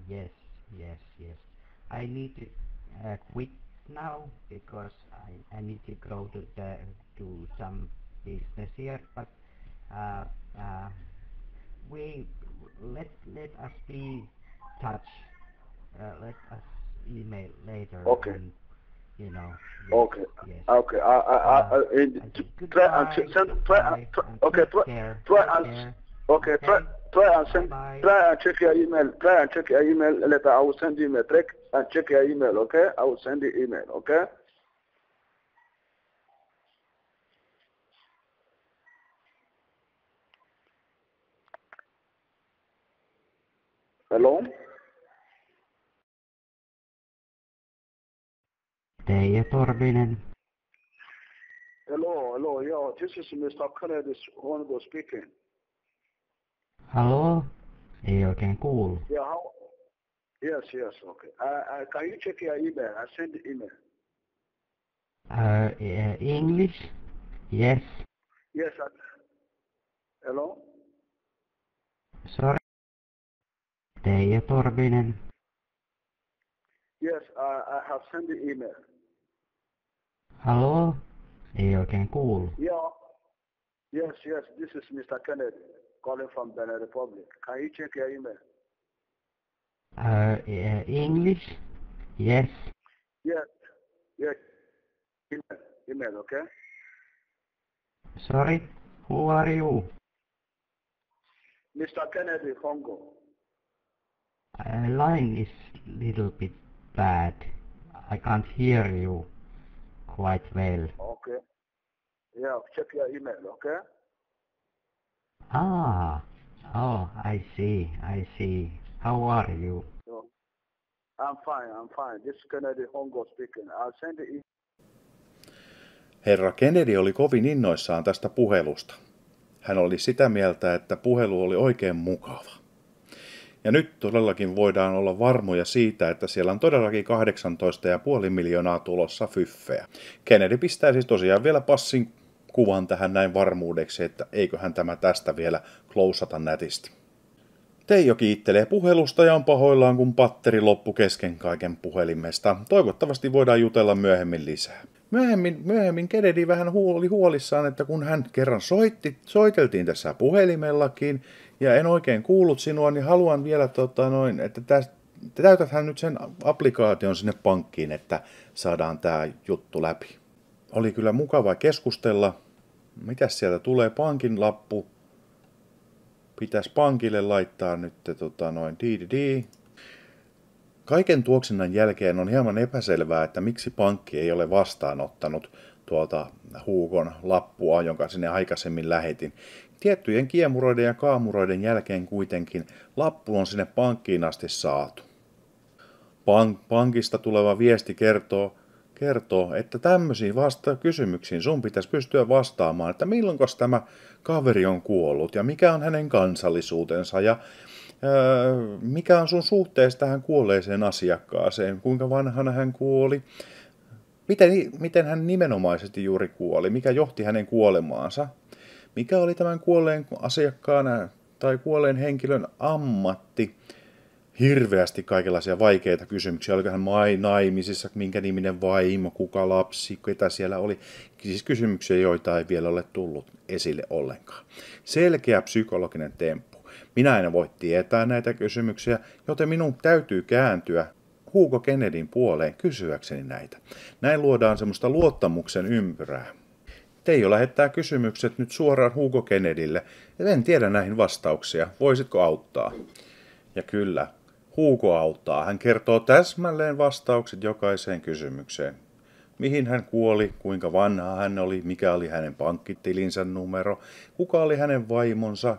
Yes, yes, yes. I need to quit now because I need to go to some business here. But uh, uh, we let us be touch. Let us email later, Okay. and yes, Okay. yes. Okay. I say Try and goodbye, send. goodbye, and Okay. take care, Try take and. care. Okay. Okay, Try and bye send. bye. Try and check your email. Try and check your email later. I will send you email. Try and check your email. Okay. I will send the email. Okay. Hello. Teija Torvinen. Hello. Hello. Yo, this is Mr. Kennedy Hongo speaking. Halloo? Ei oikein kuulu. Yeah. How? Yes. Yes. Okay. Can you check your email? I send the email. English? Yes. Yes. Hello. Sorry. Teija Torvinen. Yes. I have sent the email. Halloo? Ei oikein kuulu. Yeah. Yes. Yes. This is Mr. Kennedy calling from Benin Republic. Can you check your email? English? Yes. Yes. Yes. Email. Okay. Sorry. Who are you? Mr. Kennedy Hongo. Line is little bit bad. I can't hear you quite well. Okay. Yeah. Check your email. Okay. Ah. Oh, I see. I see. How are you? So, I'm fine. I'm fine. This is Kennedy Hongo speaking. I'll send the email. Herra Kennedy oli kovin innoissaan tästä puhelusta. Hän oli sitä mieltä, että puhelu oli oikein mukava. Ja nyt todellakin voidaan olla varmoja siitä, että siellä on todellakin 18,5 miljoonaa tulossa fyffejä. Kennedy pistää siis tosiaan vielä passin kuvan tähän näin varmuudeksi, että eiköhän tämä tästä vielä klousata nätisti. Teijo kiittelee puhelusta ja on pahoillaan, kun patteri loppu kesken kaiken puhelimesta. Toivottavasti voidaan jutella myöhemmin lisää. Myöhemmin Kennedy vähän oli huolissaan, että kun hän kerran soiteltiin tässä puhelimellakin ja en oikein kuullut sinua, niin haluan vielä, että täytäthän nyt sen applikaation sinne pankkiin, että saadaan tämä juttu läpi. Oli kyllä mukava keskustella. Mitäs sieltä tulee? Pankin lappu. Pitäisi pankille laittaa nyt Kaiken tuoksinnan jälkeen on hieman epäselvää, että miksi pankki ei ole vastaanottanut tuolta Huukon lappua, jonka sinne aikaisemmin lähetin. Tiettyjen kiemuroiden ja kaamuroiden jälkeen kuitenkin lappu on sinne pankkiin asti saatu. Pankista tuleva viesti kertoo, että tämmöisiin kysymyksiin sun pitäisi pystyä vastaamaan, että milloinkas tämä kaveri on kuollut ja mikä on hänen kansallisuutensa ja mikä on sun suhteessa tähän kuolleeseen asiakkaaseen, kuinka vanhana hän kuoli, miten hän nimenomaisesti juuri kuoli, mikä johti hänen kuolemaansa, mikä oli tämän kuolleen asiakkaan tai kuolleen henkilön ammatti hirveästi kaikenlaisia vaikeita kysymyksiä. Oliko hän naimisissa, minkä niminen vaimo, kuka lapsi, ketä siellä oli. Siis kysymyksiä, joita ei vielä ole tullut esille ollenkaan. Selkeä psykologinen temppu. Minä en voi tietää näitä kysymyksiä, joten minun täytyy kääntyä Hugo Kennedyn puoleen kysyäkseni näitä. Näin luodaan semmoista luottamuksen ympyrää. Teijo lähettää kysymykset nyt suoraan Hugo Kennedylle. En tiedä näihin vastauksia. Voisitko auttaa? Ja kyllä, Hugo auttaa. Hän kertoo täsmälleen vastaukset jokaiseen kysymykseen. Mihin hän kuoli, kuinka vanha hän oli, mikä oli hänen pankkitilinsä numero, kuka oli hänen vaimonsa,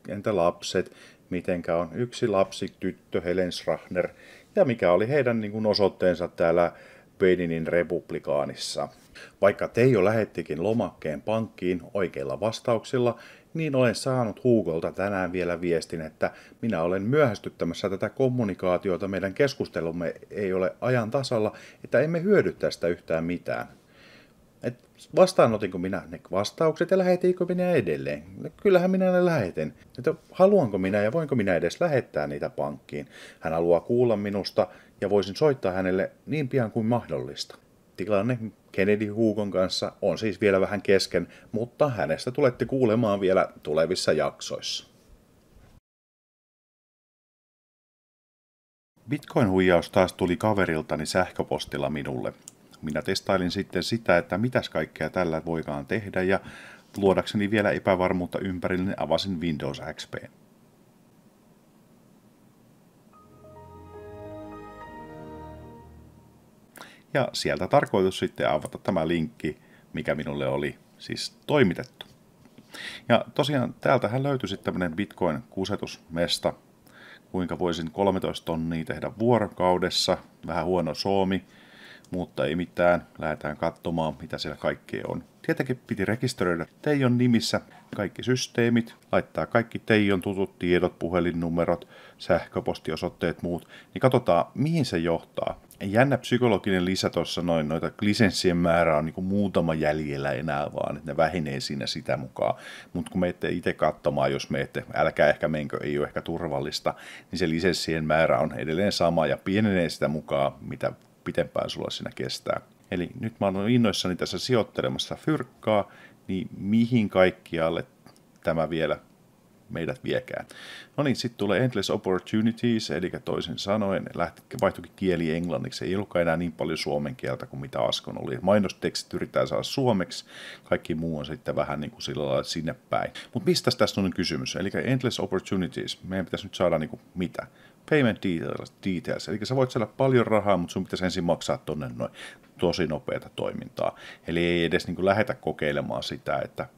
entä lapset, mitenkä on yksi lapsi, tyttö Helen Schrachner ja mikä oli heidän osoitteensa täällä Beninin republikaanissa. Vaikka Teijo lähettikin lomakkeen pankkiin oikeilla vastauksilla, niin olen saanut Hugolta tänään vielä viestin, että minä olen myöhästyttämässä tätä kommunikaatiota, meidän keskustelumme ei ole ajan tasalla, että emme hyödy tästä yhtään mitään. Et vastaanotinko minä ne vastaukset ja lähetinkö minä edelleen? Kyllähän minä ne lähetin. Että haluanko minä ja voinko minä edes lähettää niitä pankkiin? Hän haluaa kuulla minusta ja voisin soittaa hänelle niin pian kuin mahdollista. Tilanne Kennedy Hugon kanssa on siis vielä vähän kesken, mutta hänestä tulette kuulemaan vielä tulevissa jaksoissa. Bitcoin-huijaus taas tuli kaveriltani sähköpostilla minulle. Minä testailin sitten sitä, että mitäs kaikkea tällä voikaan tehdä ja luodakseni vielä epävarmuutta ympärille avasin Windows XP. Ja sieltä tarkoitus sitten avata tämä linkki, mikä minulle oli siis toimitettu. Ja tosiaan täältähän löytyi sitten tämmöinen Bitcoin-kusetusmesta, kuinka voisin 13 tonnia tehdä vuorokaudessa, vähän huono suomi, mutta ei mitään, lähdetään katsomaan mitä siellä kaikkea on. Tietenkin piti rekisteröidä Teijon nimissä kaikki systeemit, laittaa kaikki Teijon tutut tiedot, puhelinnumerot, sähköpostiosoitteet, muut, niin katsotaan mihin se johtaa. Jännä psykologinen lisä tuossa noita lisenssien määrä on niin muutama jäljellä enää vaan, että ne vähenee siinä sitä mukaan. Mutta kun menette itse katsomaan, jos menette, älkää ehkä menkö, ei ole ehkä turvallista, niin se lisenssien määrä on edelleen sama ja pienenee sitä mukaan, mitä pitempään sulla siinä kestää. Eli nyt mä oon innoissani tässä sijoittelemassa fyrkkaa, niin mihin kaikkialle tämä vielä meidät viekään. No niin, sitten tulee Endless Opportunities, eli toisin sanoen vaihtuikin kieli englanniksi. Ei ollutkaan enää niin paljon suomen kieltä kuin mitä äsken oli. Mainostekstit yritetään saada suomeksi, kaikki muu on sitten vähän niin kuin sillä lailla sinne päin. Mutta mistä tässä on kysymys? Eli Endless Opportunities, meidän pitäisi nyt saada niin kuin mitä? Payment details, eli sä voit saada paljon rahaa, mutta sun pitäisi ensin maksaa tonne noin tosi nopeata toimintaa. Eli ei edes niin kuin lähdetä kokeilemaan sitä, että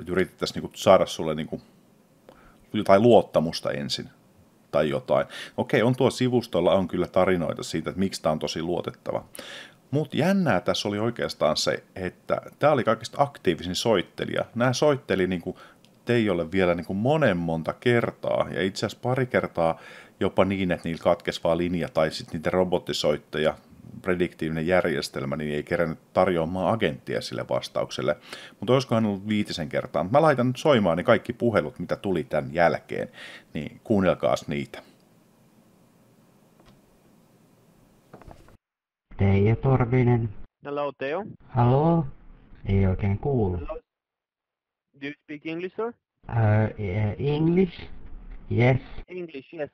yritettäisiin niin kuin saada sulle niin kuin jotain luottamusta ensin tai jotain. Okei, on tuo sivustolla on kyllä tarinoita siitä, että miksi tämä on tosi luotettava. Mutta jännää tässä oli oikeastaan se, että tämä oli kaikista aktiivisin soittelija. Nämä soitteli niin kuin Teijolle vielä niin kuin monta kertaa, ja itse asiassa pari kertaa jopa niin, että niillä katkesi vaan linja, tai sitten niiden robottisoittaja, prediktiivinen järjestelmä, niin ei kerännyt tarjoamaan agenttia sille vastaukselle. Mutta olisikohan ollut 5 kertaa. Mä laitan nyt soimaan ne kaikki puhelut, mitä tuli tämän jälkeen, niin kuunnelkaas niitä. Teijo Torvinen. Hello, Teo. Haloo? Ei oikein kuulu. Hello. Do you speak English, sir? English? Yes. English, yes.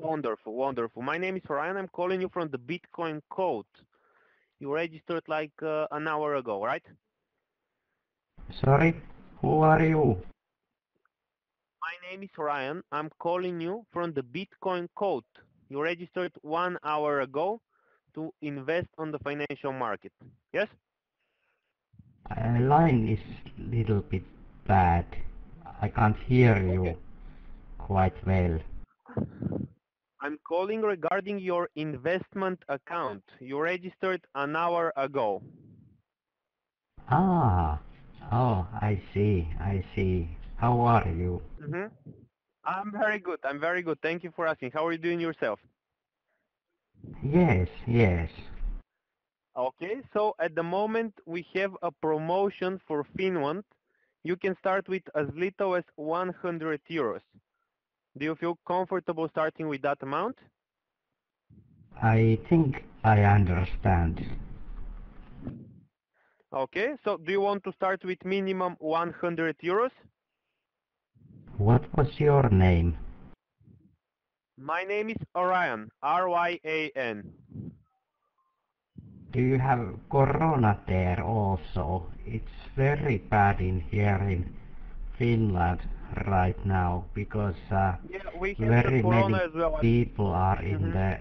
Wonderful, wonderful. My name is Ryan. I'm calling you from the Bitcoin Code. You registered like an hour ago, right? Sorry, who are you? My name is Ryan. I'm calling you from the Bitcoin Code. You registered 1 hour ago to invest on the financial market. Yes? Line is little bit bad. I can't hear you quite well. I'm calling regarding your investment account. You registered an hour ago. Ah, oh, I see, I see. How are you? I'm very good. I'm very good. Thank you for asking. How are you doing yourself? Yes, yes. Okay, so at the moment we have a promotion for Finland. You can start with as little as 100 euros. Do you feel comfortable starting with that amount? I think I understand. Okay, so do you want to start with minimum 100 euros? What was your name? My name is Orion, R-Y-A-N. Do you have corona there also? It's very bad in here in Finland right now because Yeah, we have the very corona many as well. people are in Mhm. the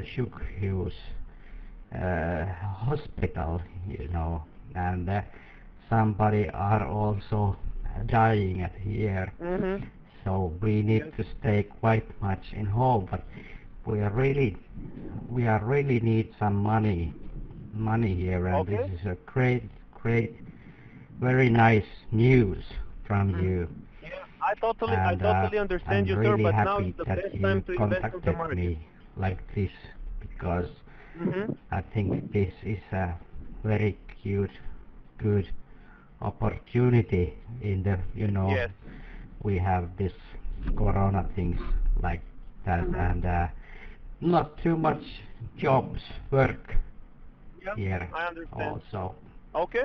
sjukhus hospital, you know, and somebody are also dying at here. Mhm. So we need Yes. to stay quite much in home, but we are really need some money here, and this Okay. is a great, very nice news from Mhm. you. Yeah, I And totally understand I'm you, sir. really But now happy is the that best time you to invest on the contacted market. me like this because Mhm. I think this is a very good opportunity in the, you know, Yes. we have this corona things like that, Mhm. and not too much jobs work Yeah, here I understand. also. Okay.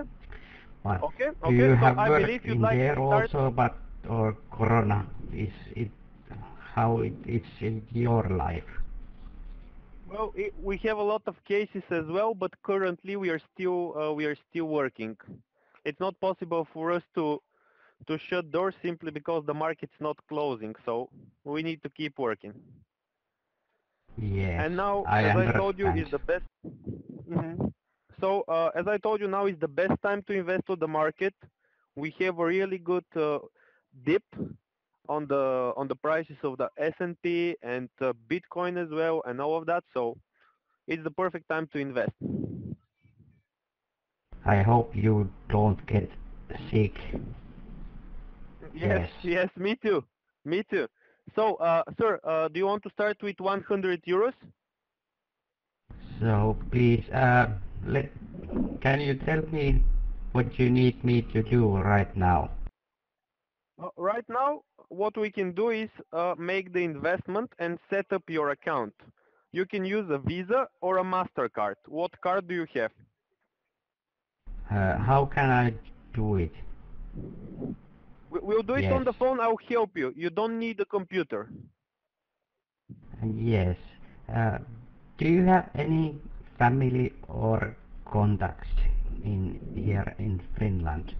But Okay. do Okay. you So have I work believe you'd in like to there start. also, but or corona is it how it's in your life? Well, we have a lot of cases as well, but currently we are still working. It's not possible for us to shut doors simply because the market's not closing. So we need to keep working. Yes, And now, I as I told you, is understand. the best. Mhm. So as I told you, now is the best time to invest on the market. We have a really good dip on the prices of the S&P and Bitcoin as well, and all of that. So it's the perfect time to invest. I hope you don't get sick. Yes, Yes. yes, me too, me too. So, sir, do you want to start with 100 euros? So please, let can you tell me what you need me to do right now? Right now, what we can do is make the investment and set up your account. You can use a Visa or a MasterCard. What card do you have? How can I do it? We'll do it Yes. on the phone. I'll help you. You don't need a computer. Yes. Uh, do you have any family or contacts in here in Finland?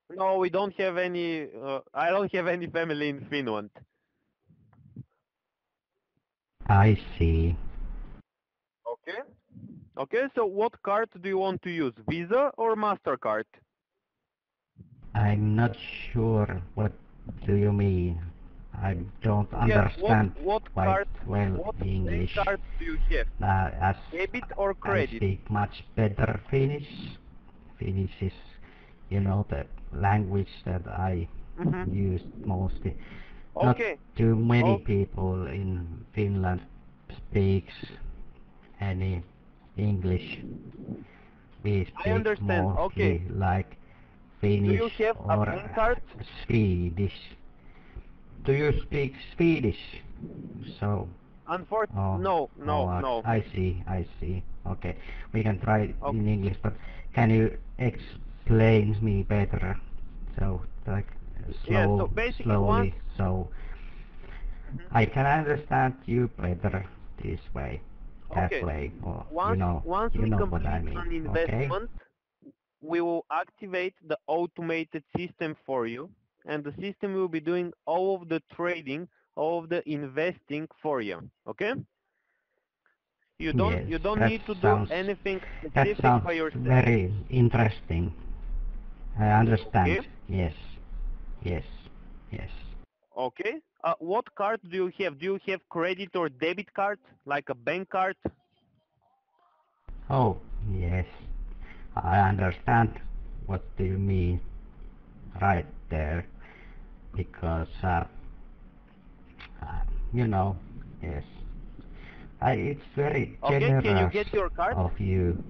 No, we don't have any. I don't have any family in Finland. I see. Okay. Okay. So, what card do you want to use? Visa or MasterCard? I'm not sure what do you mean. I don't Yeah. What understand what quite card? well What bank English. card do you have? As Debit or I credit? speak much better Finnish. Finnish is, you know, the language that I Mm-hmm. use mostly. Not Okay. too many Oh, people in Finland speaks any English. We I speak understand. Okay. mostly like Do you Finnish have a or bank card? Swedish. Do you speak Swedish? So, oh, No, no, no. I see, I see. Okay, we can try it Okay. in English, but can you explain me better? So, like, Yeah. So basically, once. slowly, so Mhm. I can understand you better this way, that Okay. way, or Once you we know what I complete mean. an Okay? investment, we will activate the automated system for you, and the system will be doing all of the trading, all of the investing for you. Okay? Yes, You don't need to do anything that specific sounds by yourself. very interesting. I understand. Okay? Yes, yes, yes. Okay. What card do you have? Do you have credit or debit card, like a bank card? Oh, yes. I understand what do you mean right there because uh, you know, yes. It's very Okay. Can you generous get your card? of you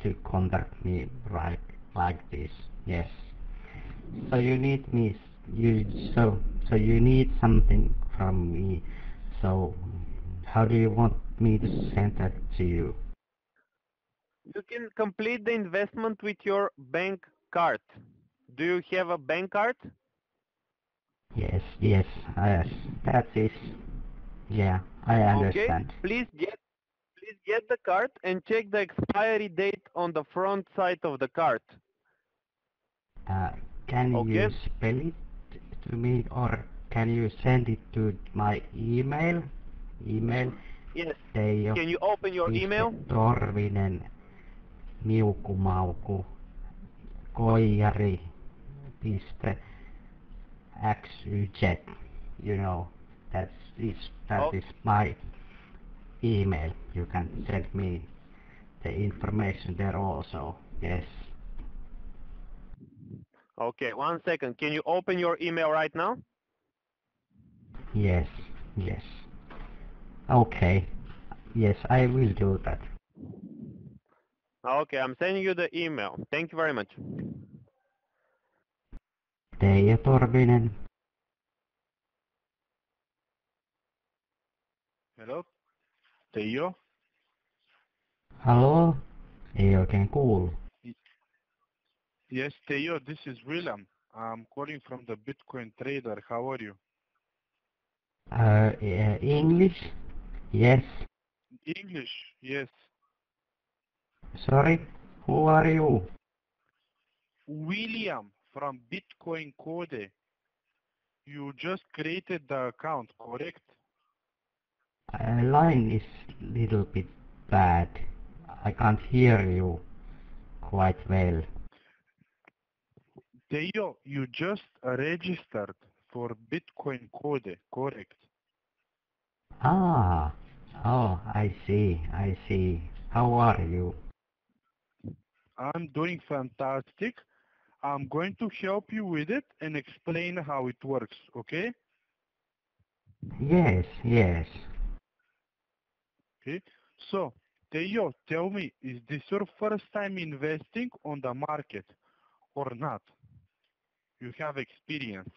to contact me right like this. Yes. So you need me you so you need something from me. So how do you want me to send that to you? You can complete the investment with your bank card. Do you have a bank card? Yes, yes, yes. That is. Yeah, I Okay. understand. Please get the card and check the expiry date on the front side of the card. Uh, can Okay. you spell it to me, or can you send it to my email? Email Yes. Teijo Can you open your piste email? Torvinen miukumauku koijari piste xyz. You know, that Oh, is my email. You can send me the information there also. Yes. okay. 1 second. Can you open your email right now? Yes. Yes. Okay. Yes, I will do that. Okay, I'm sending you the email. Thank you very much. Teijo Torvinen. Hello, Teijo? Halloo? Ei oikein kuulu. Yes, Teijo, this is William. I'm calling from the Bitcoin trader. How are you? English? Yes. English, yes. Sorry, who are you? William from Bitcoin Code. You just created the account, correct? Line is little bit bad. I can't hear you quite well. Teijo, you just registered for Bitcoin Code, correct? Ah, oh, I see, I see. How are you? I'm doing fantastic. I'm going to help you with it and explain how it works, okay? Yes, yes. Okay. So, Teo, tell me, is this your first time investing on the market or not? You have experience.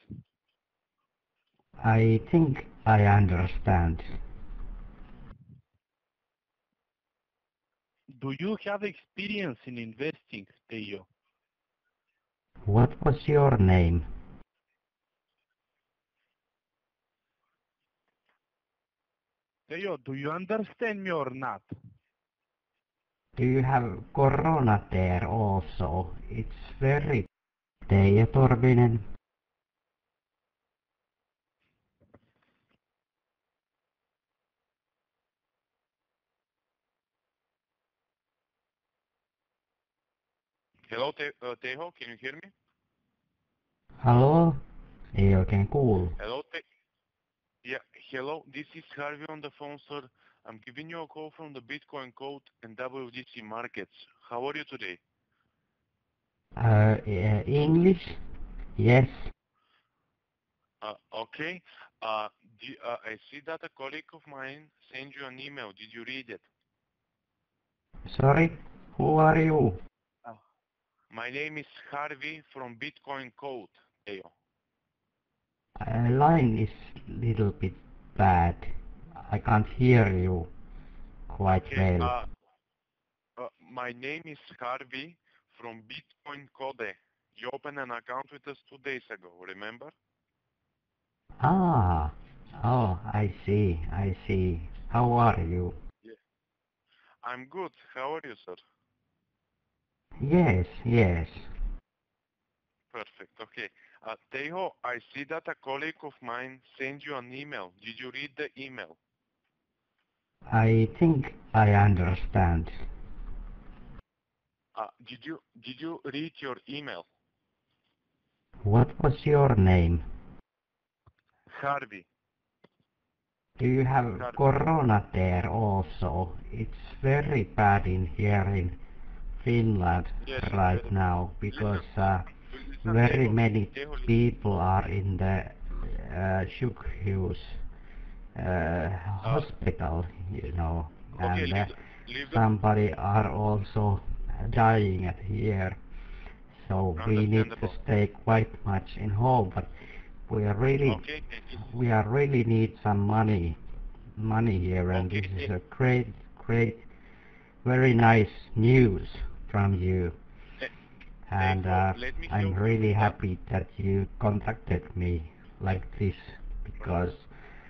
I think I understand. Do you have experience in investing, Teo? What was your name? Teo, do you understand me or not? Do you have corona there also? It's very... Teijo Torvinen. Hello, Tejo, can you hear me? Halloo? Ei oikein kuulu. Hello, yeah, hello, this is Harvey on the phone, sir. I'm giving you a call from the Bitcoin Code and WGC markets. How are you today? English? Yes. Okay. I see that a colleague of mine sent you an email. Did you read it? Sorry, who are you? My name is Harvey from Bitcoin Code, Tejo. Line is little bit bad. I can't hear you quite Okay. well. My name is Harvey from Bitcoin Code. You opened an account with us 2 days ago, remember? Ah, oh, I see, I see. How are you? Yeah. I'm good. How are you, sir? Yes, yes. Perfect. Okay. Tejo, I see that a colleague of mine sent you an email. Did you read the email? I think I understand. Did you read your email? What was your name? Harvey. Do you have Harvey. corona there also? It's very bad in here in Finland Yes. right now because Listen, very Tejo. many Tejo, listen. people are in the sjukhus hospital, you know, Okay, and leave the somebody are also dying at here. So we need to understandable. stay quite much in home, but We are really, Okay, and we are really need some money here, and okay, this is a great, very nice news from you. eh, And Tejo, let me I'm help you really with that. happy that you contacted me like this, because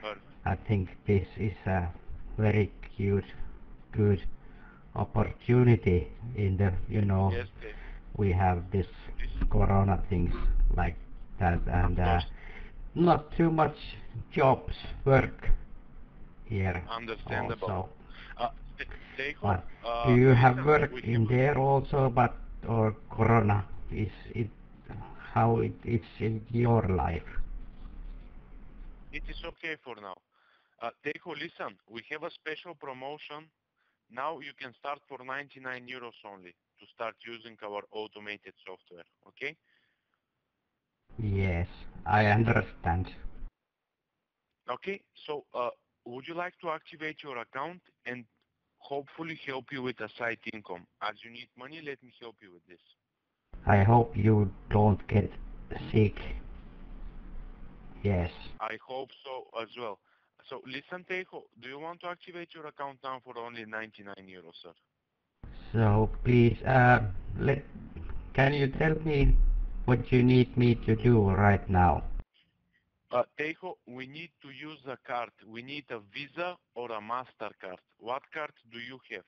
Perfect. I think this is a very good opportunity in the, Yes, Tejo. we have this This, corona things like that, of and course, not too much jobs, work here understandable. also. Tejo, But do you have listen, work we in have there also, but or corona is it how it's in your life? it is okay for now. Tejo, listen, we have a special promotion. Now you can start for 99 euros only to start using our automated software, okay? Yes, I understand. Okay, so would you like to activate your account and hopefully help you with a side income? As you need money, let me help you with this. I hope you don't get sick. Yes. I hope so as well. So listen, Tejo, do you want to activate your account now for only 99 euros, sir? So please, let can you tell me what you need me to do right now? Tejo, we need to use a card. We need a Visa or a MasterCard. What card do you have?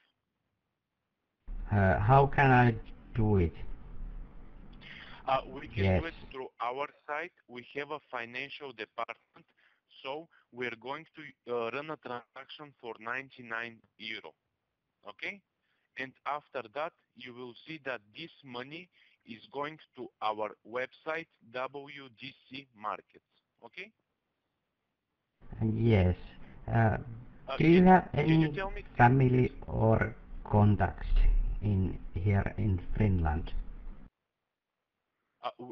How can I do it? We can Yes. do it through our site. We have a financial department, so we're going to run a transaction for 99 euro. Okay? And after that, you will see that this money is going to our website, WDC Markets. Okay? Yes. Do you have Can you any tell me? family or contacts in here in Finland?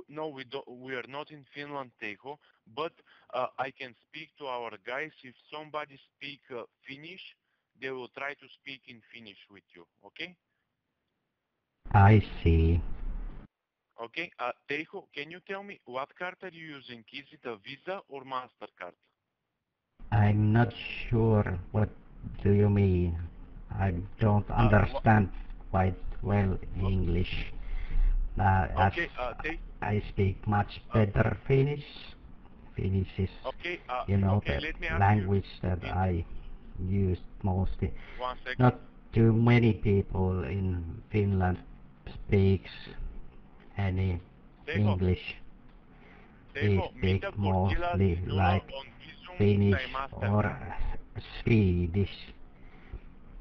No, we don't. We are not in Finland, Tejo. But I can speak to our guys. If somebody speak Finnish, they will try to speak in Finnish with you. Okay? I see. Okay. Tejo, can you tell me what card are you using? Is it a Visa or Mastercard? I'm not sure what do you mean. I don't understand quite well English. As Okay. I speak much better Finnish. Finnish is, Okay. the Let me ask you. language that In I use mostly. one second. Not too many people in Finland speaks any Tejo, English. We Tejo, speak mitä Cortila mostly sinulla like on Visum Finnish tai or Mastercard? Swedish.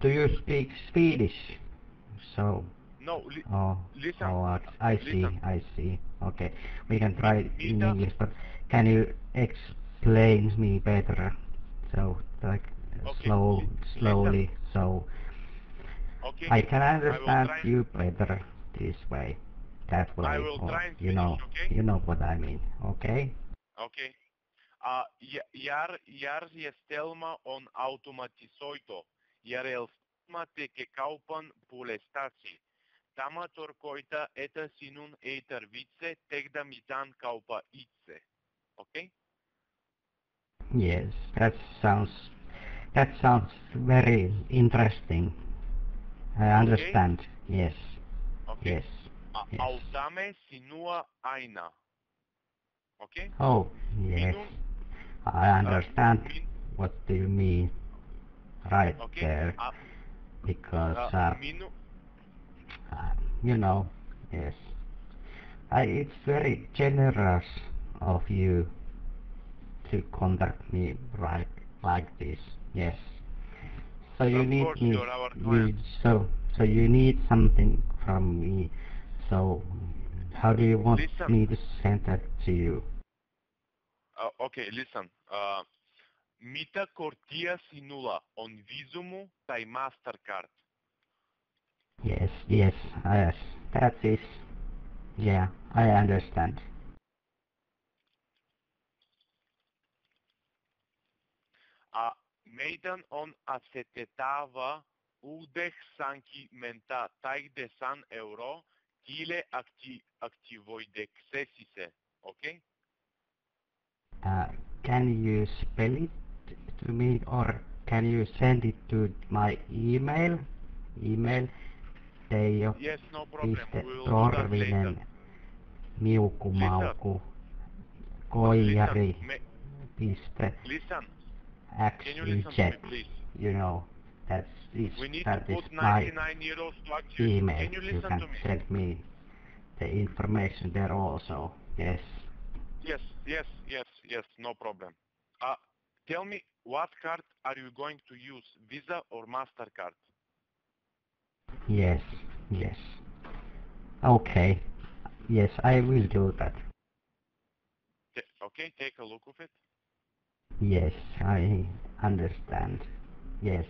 Do you speak Swedish? So, No, oh, listen, oh, I listen. see, I see. Okay, we can try in Mitä? English, but can you explain me better? So, like, Okay, listen. slowly, so Okay, I can I will understand try. you better this way, that I way, will or try in Finnish. Okay. you know what I mean, okay? Okay. Järjestelmä on automatisoitu. Järjestelmä tekee kaupan puolestasi. Tämä tarkoittaa, että sinun ei tarvitse tehdä mitään kauppaa itse. Okay? Yes, that sounds very interesting. I Okay? understand. Yes, Okay. yes, yes. Autamme sinua aina. Okay? Oh, yes. Minun, I understand min, what do you mean right okay? there, because Minu, you know, yes. It's very generous of you to contact me right like this. Yes. So you of need course, me. you're our You client. so you need something from me. So how do you want Listen, me to send that to you? okay, listen. Mitä korttia sinulla on Visumu tai Mastercard? Yes, yes, yes. That is. Yeah, I understand. Meidän on asetettava 98 euro tile aktivoideksesi se, okei? can you spell it to me, or can you send it to my email? Teijo Yes, no problem. piste We will do that later. Torvinen miukumauku Listen, koijari piste listen. Can you listen to me, xyz. please? You know, We need to that is put my 99 euros to actually. email. Can you You listen can to me? send me the information there also. Yes. Yes, no problem. Tell me, what card are you going to use, Visa or MasterCard? Yes. Okay. Yes, I will do that. Okay, take a look of it. Yes, I understand. Yes.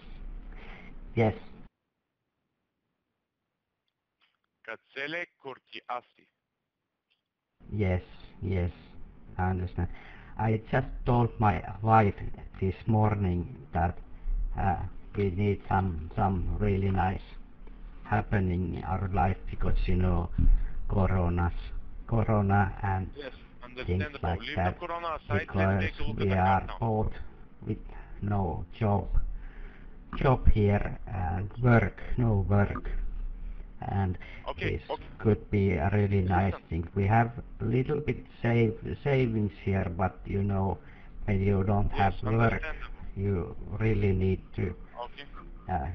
Katsele Korkiasi. Yes, I understand. I just told my wife this morning that we need some really nice happening in our life because corona and Yes, things understandable. like Leave that, the corona aside. Let's because take a look at we the are card now. both with no job here and no work, and Okay. this could be a really nice thing. We have a little bit savings here, but when you don't have Yes, work, understandable. you really need to Okay.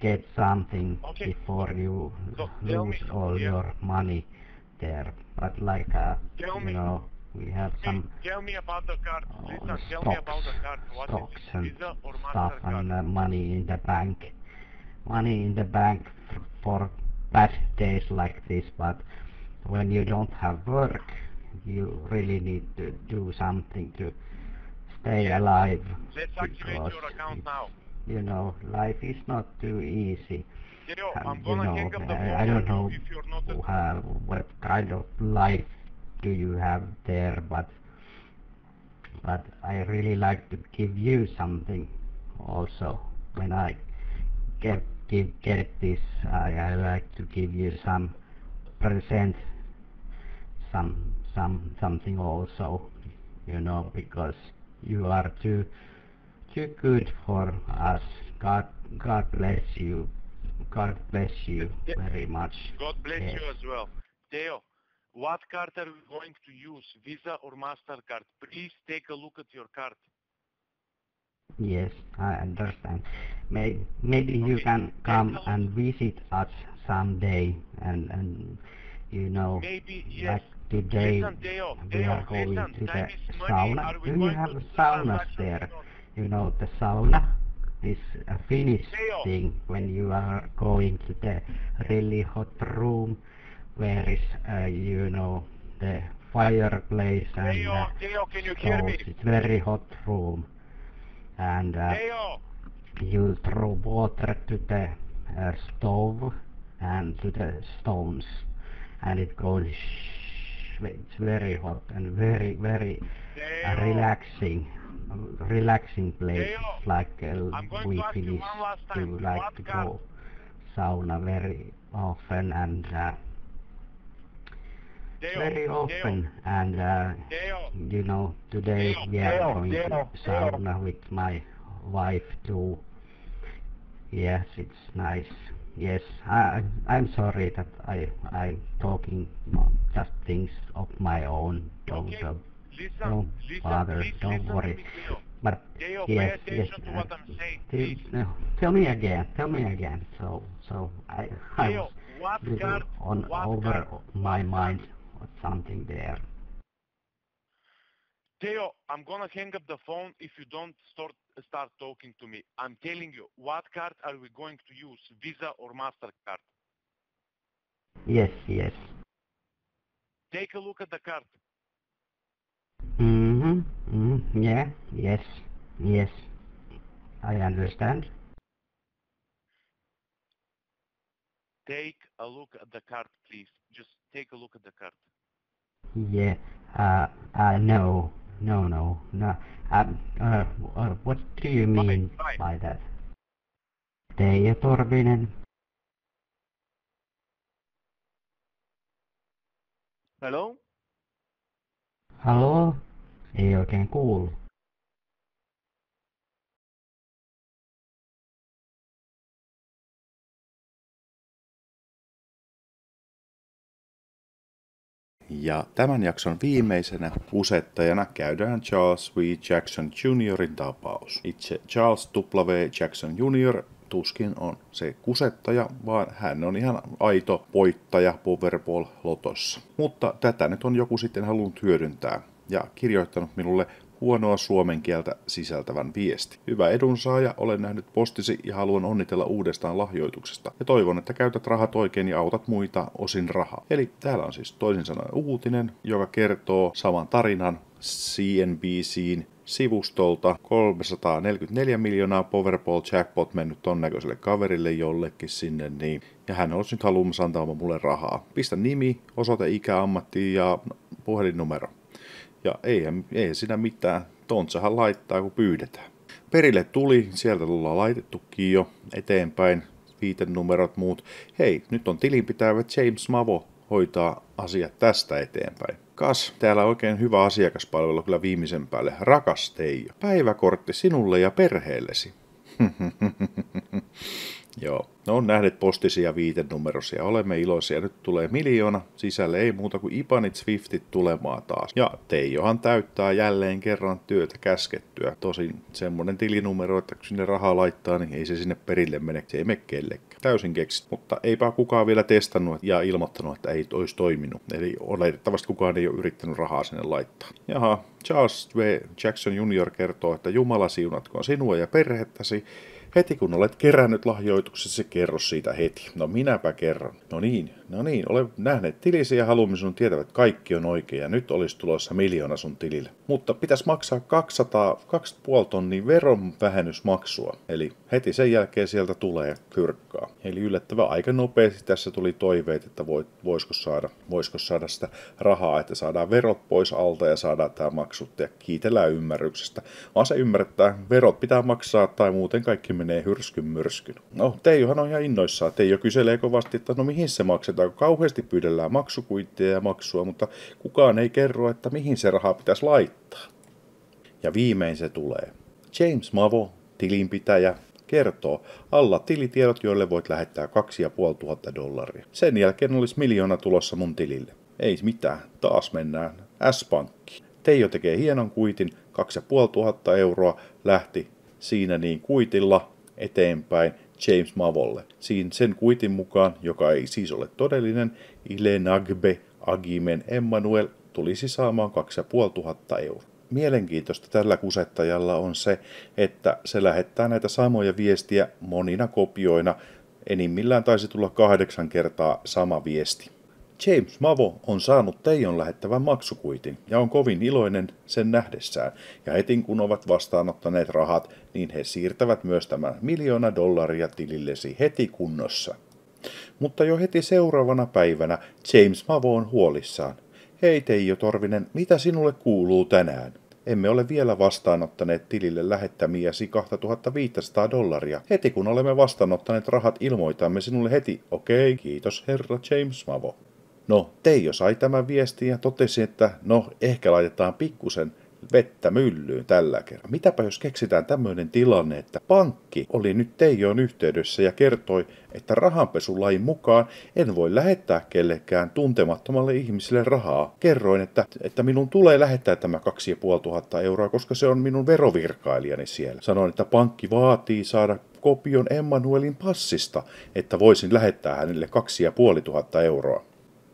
get something Okay. before you So tell lose me, all yeah. your money there. But like Tell me. we have some Tell me about the card. Listen, tell me stocks, about the card. What is stocks it? and Visa or stuff, MasterCard? and money in the bank. Money in the bank for bad days like this, but when you don't have work, you really need to do something to stay Yes. alive, Let's activate because your account now. life is not too easy. Theo, And I'm gonna hang up the phone I don't on know you if you're not. what kind of life do you have there, but I really like to give you something also. When I get this, I like to give you some present, something also, because you are too good for us. God bless you. God bless you very much. God bless Yes. you as well. Theo, what card are we going to use, Visa or MasterCard? Please take a look at your card. Yes, I understand. Maybe you can come and visit us someday, and Maybe, yes. like today Listen, Theo, we are going listen, to the time is money. sauna. Are we Do you going have to do the saunas transaction there? or not? The sauna is a Finnish Theo. thing when you are going to the really hot room where is the fireplace and Theo, can you hear me? stoves. It's very hot room, and Theo, you throw water to the stove and to the stones, and it goes it's very hot and very relaxing place. Theo, It's like I'm going we to ask you Finnish one last do time. like What to card? go sauna very often, and Theo, very often, and Theo, today we are going to Theo. sauna with my wife too. Yes, it's nice. Yes, I'm sorry that I'm talking just things of my own. Okay, Don't bother. please Don't listen worry. to me, Theo. But Theo, yes, pay attention to what I'm saying, please. tell me again. So I Theo, was what little card? over my mind or something there. Theo, I'm gonna hang up the phone if you don't start talking to me. I'm telling you, what card are we going to use, Visa or MasterCard? Yes. Take a look at the card. Yeah. Yes. I understand. Take a look at the card, please. Just take a look at the card. Yeah. No. What do you mean Bye. by that? Teijo Torvinen. Hello? Halloo? Ei oikein kuulu. Ja tämän jakson viimeisenä kusettajana käydään Charles V. Jackson Jr.'in tapaus. Itse Charles W. Jackson Jr. tuskin on se kusettaja, vaan hän on ihan aito voittaja Powerball-lotossa. Mutta tätä nyt on joku sitten halunnut hyödyntää ja kirjoittanut minulle huonoa suomen kieltä sisältävän viesti. Hyvä edunsaaja, olen nähnyt postisi ja haluan onnitella uudestaan lahjoituksesta. Ja toivon, että käytät rahat oikein ja autat muita osin rahaa. Eli täällä on siis toisin sanoen uutinen, joka kertoo saman tarinan CNBC:n sivustolta. 344 miljoonaa Powerball jackpot mennyt ton näköiselle kaverille jollekin sinne, niin. Ja hän olisi nyt haluamassa antaa mulle rahaa. Pistä nimi, osoite, ikä, ammatti ja puhelinnumero. Ja ei siinä mitään, tontsahan laittaa kun pyydetään. Perille tuli, sieltä ollaan laitettukin jo eteenpäin, viitenumerot muut. Hei, nyt on tilinpitävä James Mavo hoitaa asiat tästä eteenpäin. Kas, täällä on oikein hyvä asiakaspalvelu kyllä viimeisen päälle. Rakas Teijo, päiväkortti sinulle ja perheellesi. Joo, no on nähneet postisia viitenumerosia, olemme iloisia, nyt tulee 1 miljoona, sisälle ei muuta kuin IBANit, Swiftit tulemaan taas. Ja Teijohan täyttää jälleen kerran työtä käskettyä, tosin semmonen tilinumero, että kun sinne rahaa laittaa, niin ei se sinne perille mene, se ei mene kellekään. Täysin keksit, mutta eipä kukaan vielä testannut ja ilmoittanut, että ei olisi toiminut. Eli oletettavasti kukaan ei ole yrittänyt rahaa sinne laittaa. Jaha, Charles W. Jackson Jr. kertoo, että Jumala siunatkoon sinua ja perhettäsi. Heti kun olet kerännyt lahjoituksesi, kerro siitä heti. No minäpä kerron. No niin, olen nähnyt tilisi ja haluamme sinun tietävät, että kaikki on oikein ja nyt olisi tulossa 1 miljoona sun tilille. Mutta pitäisi maksaa 2,5 tonnia veronvähennysmaksua. Eli heti sen jälkeen sieltä tulee kyrkkaa. Eli yllättävän aika nopeasti tässä tuli toiveet, että voisiko saada sitä rahaa, että saadaan verot pois alta ja saadaan tämä maksut ja kiitellään ymmärryksestä. Vaan se ymmärtää, verot pitää maksaa tai muuten kaikki menee hyrskyn myrskyn. No, Teijohan on ihan innoissaan. Teijo kyselee kovasti, että no mihin se maksetaan, kun kauheasti pyydellään maksukuitteja ja maksua, mutta kukaan ei kerro, että mihin se raha pitäisi laittaa. Ja viimein se tulee. James Mavo, tilinpitäjä, kertoo alla tilitiedot, joille voit lähettää $2,500. Sen jälkeen olisi 1 miljoona tulossa mun tilille. Ei mitään, taas mennään S-pankkiin. Teijo tekee hienon kuitin, €2,500 lähti siinä niin kuitilla eteenpäin James Mavolle. Siinä sen kuitin mukaan, joka ei siis ole todellinen, Ilenagbe Agimen Emmanuel tulisi saamaan €2,500. Mielenkiintoista tällä kusettajalla on se, että se lähettää näitä samoja viestiä monina kopioina. Enimmillään taisi tulla 8 kertaa sama viesti. James Mavo on saanut Teijon lähettävän maksukuitin ja on kovin iloinen sen nähdessään. Ja heti kun ovat vastaanottaneet rahat, niin he siirtävät myös tämän $1 miljoona tilillesi heti kunnossa. Mutta jo heti seuraavana päivänä James Mavo on huolissaan. Hei Teijo Torvinen, mitä sinulle kuuluu tänään? Emme ole vielä vastaanottaneet tilille lähettämiäsi $2,500. Heti kun olemme vastaanottaneet rahat, ilmoitamme sinulle heti. Okei, kiitos herra James Mavo. No, Teijo sai tämän viestin ja totesi, että no, ehkä laitetaan pikkusen vettä myllyyn tällä kertaa. Mitäpä jos keksitään tämmöinen tilanne, että pankki oli nyt Teijoon yhteydessä ja kertoi, että rahanpesulain mukaan en voi lähettää kellekään tuntemattomalle ihmiselle rahaa. Kerroin, että minun tulee lähettää tämä €2,500, koska se on minun verovirkailijani siellä. Sanoin, että pankki vaatii saada kopion Emmanuelin passista, että voisin lähettää hänelle €2,500.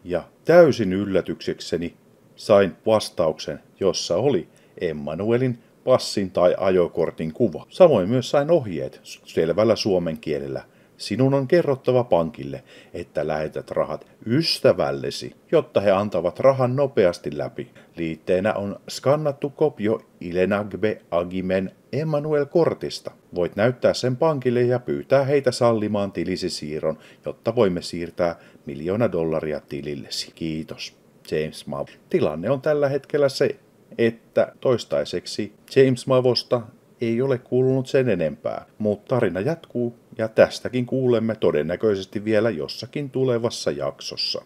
Ja täysin yllätyksekseni sain vastauksen, jossa oli Emmanuelin passin tai ajokortin kuva. Samoin myös sain ohjeet selvällä suomen kielellä. Sinun on kerrottava pankille, että lähetät rahat ystävällesi, jotta he antavat rahan nopeasti läpi. Liitteenä on skannattu kopio Ilenagbe Agimen Emmanuel-kortista. Voit näyttää sen pankille ja pyytää heitä sallimaan tilisi siirron, jotta voimme siirtää $1 miljoona tilillesi. Kiitos, James Mavo. Tilanne on tällä hetkellä se, että toistaiseksi James Mavosta ei ole kuulunut sen enempää, mutta tarina jatkuu ja tästäkin kuulemme todennäköisesti vielä jossakin tulevassa jaksossa.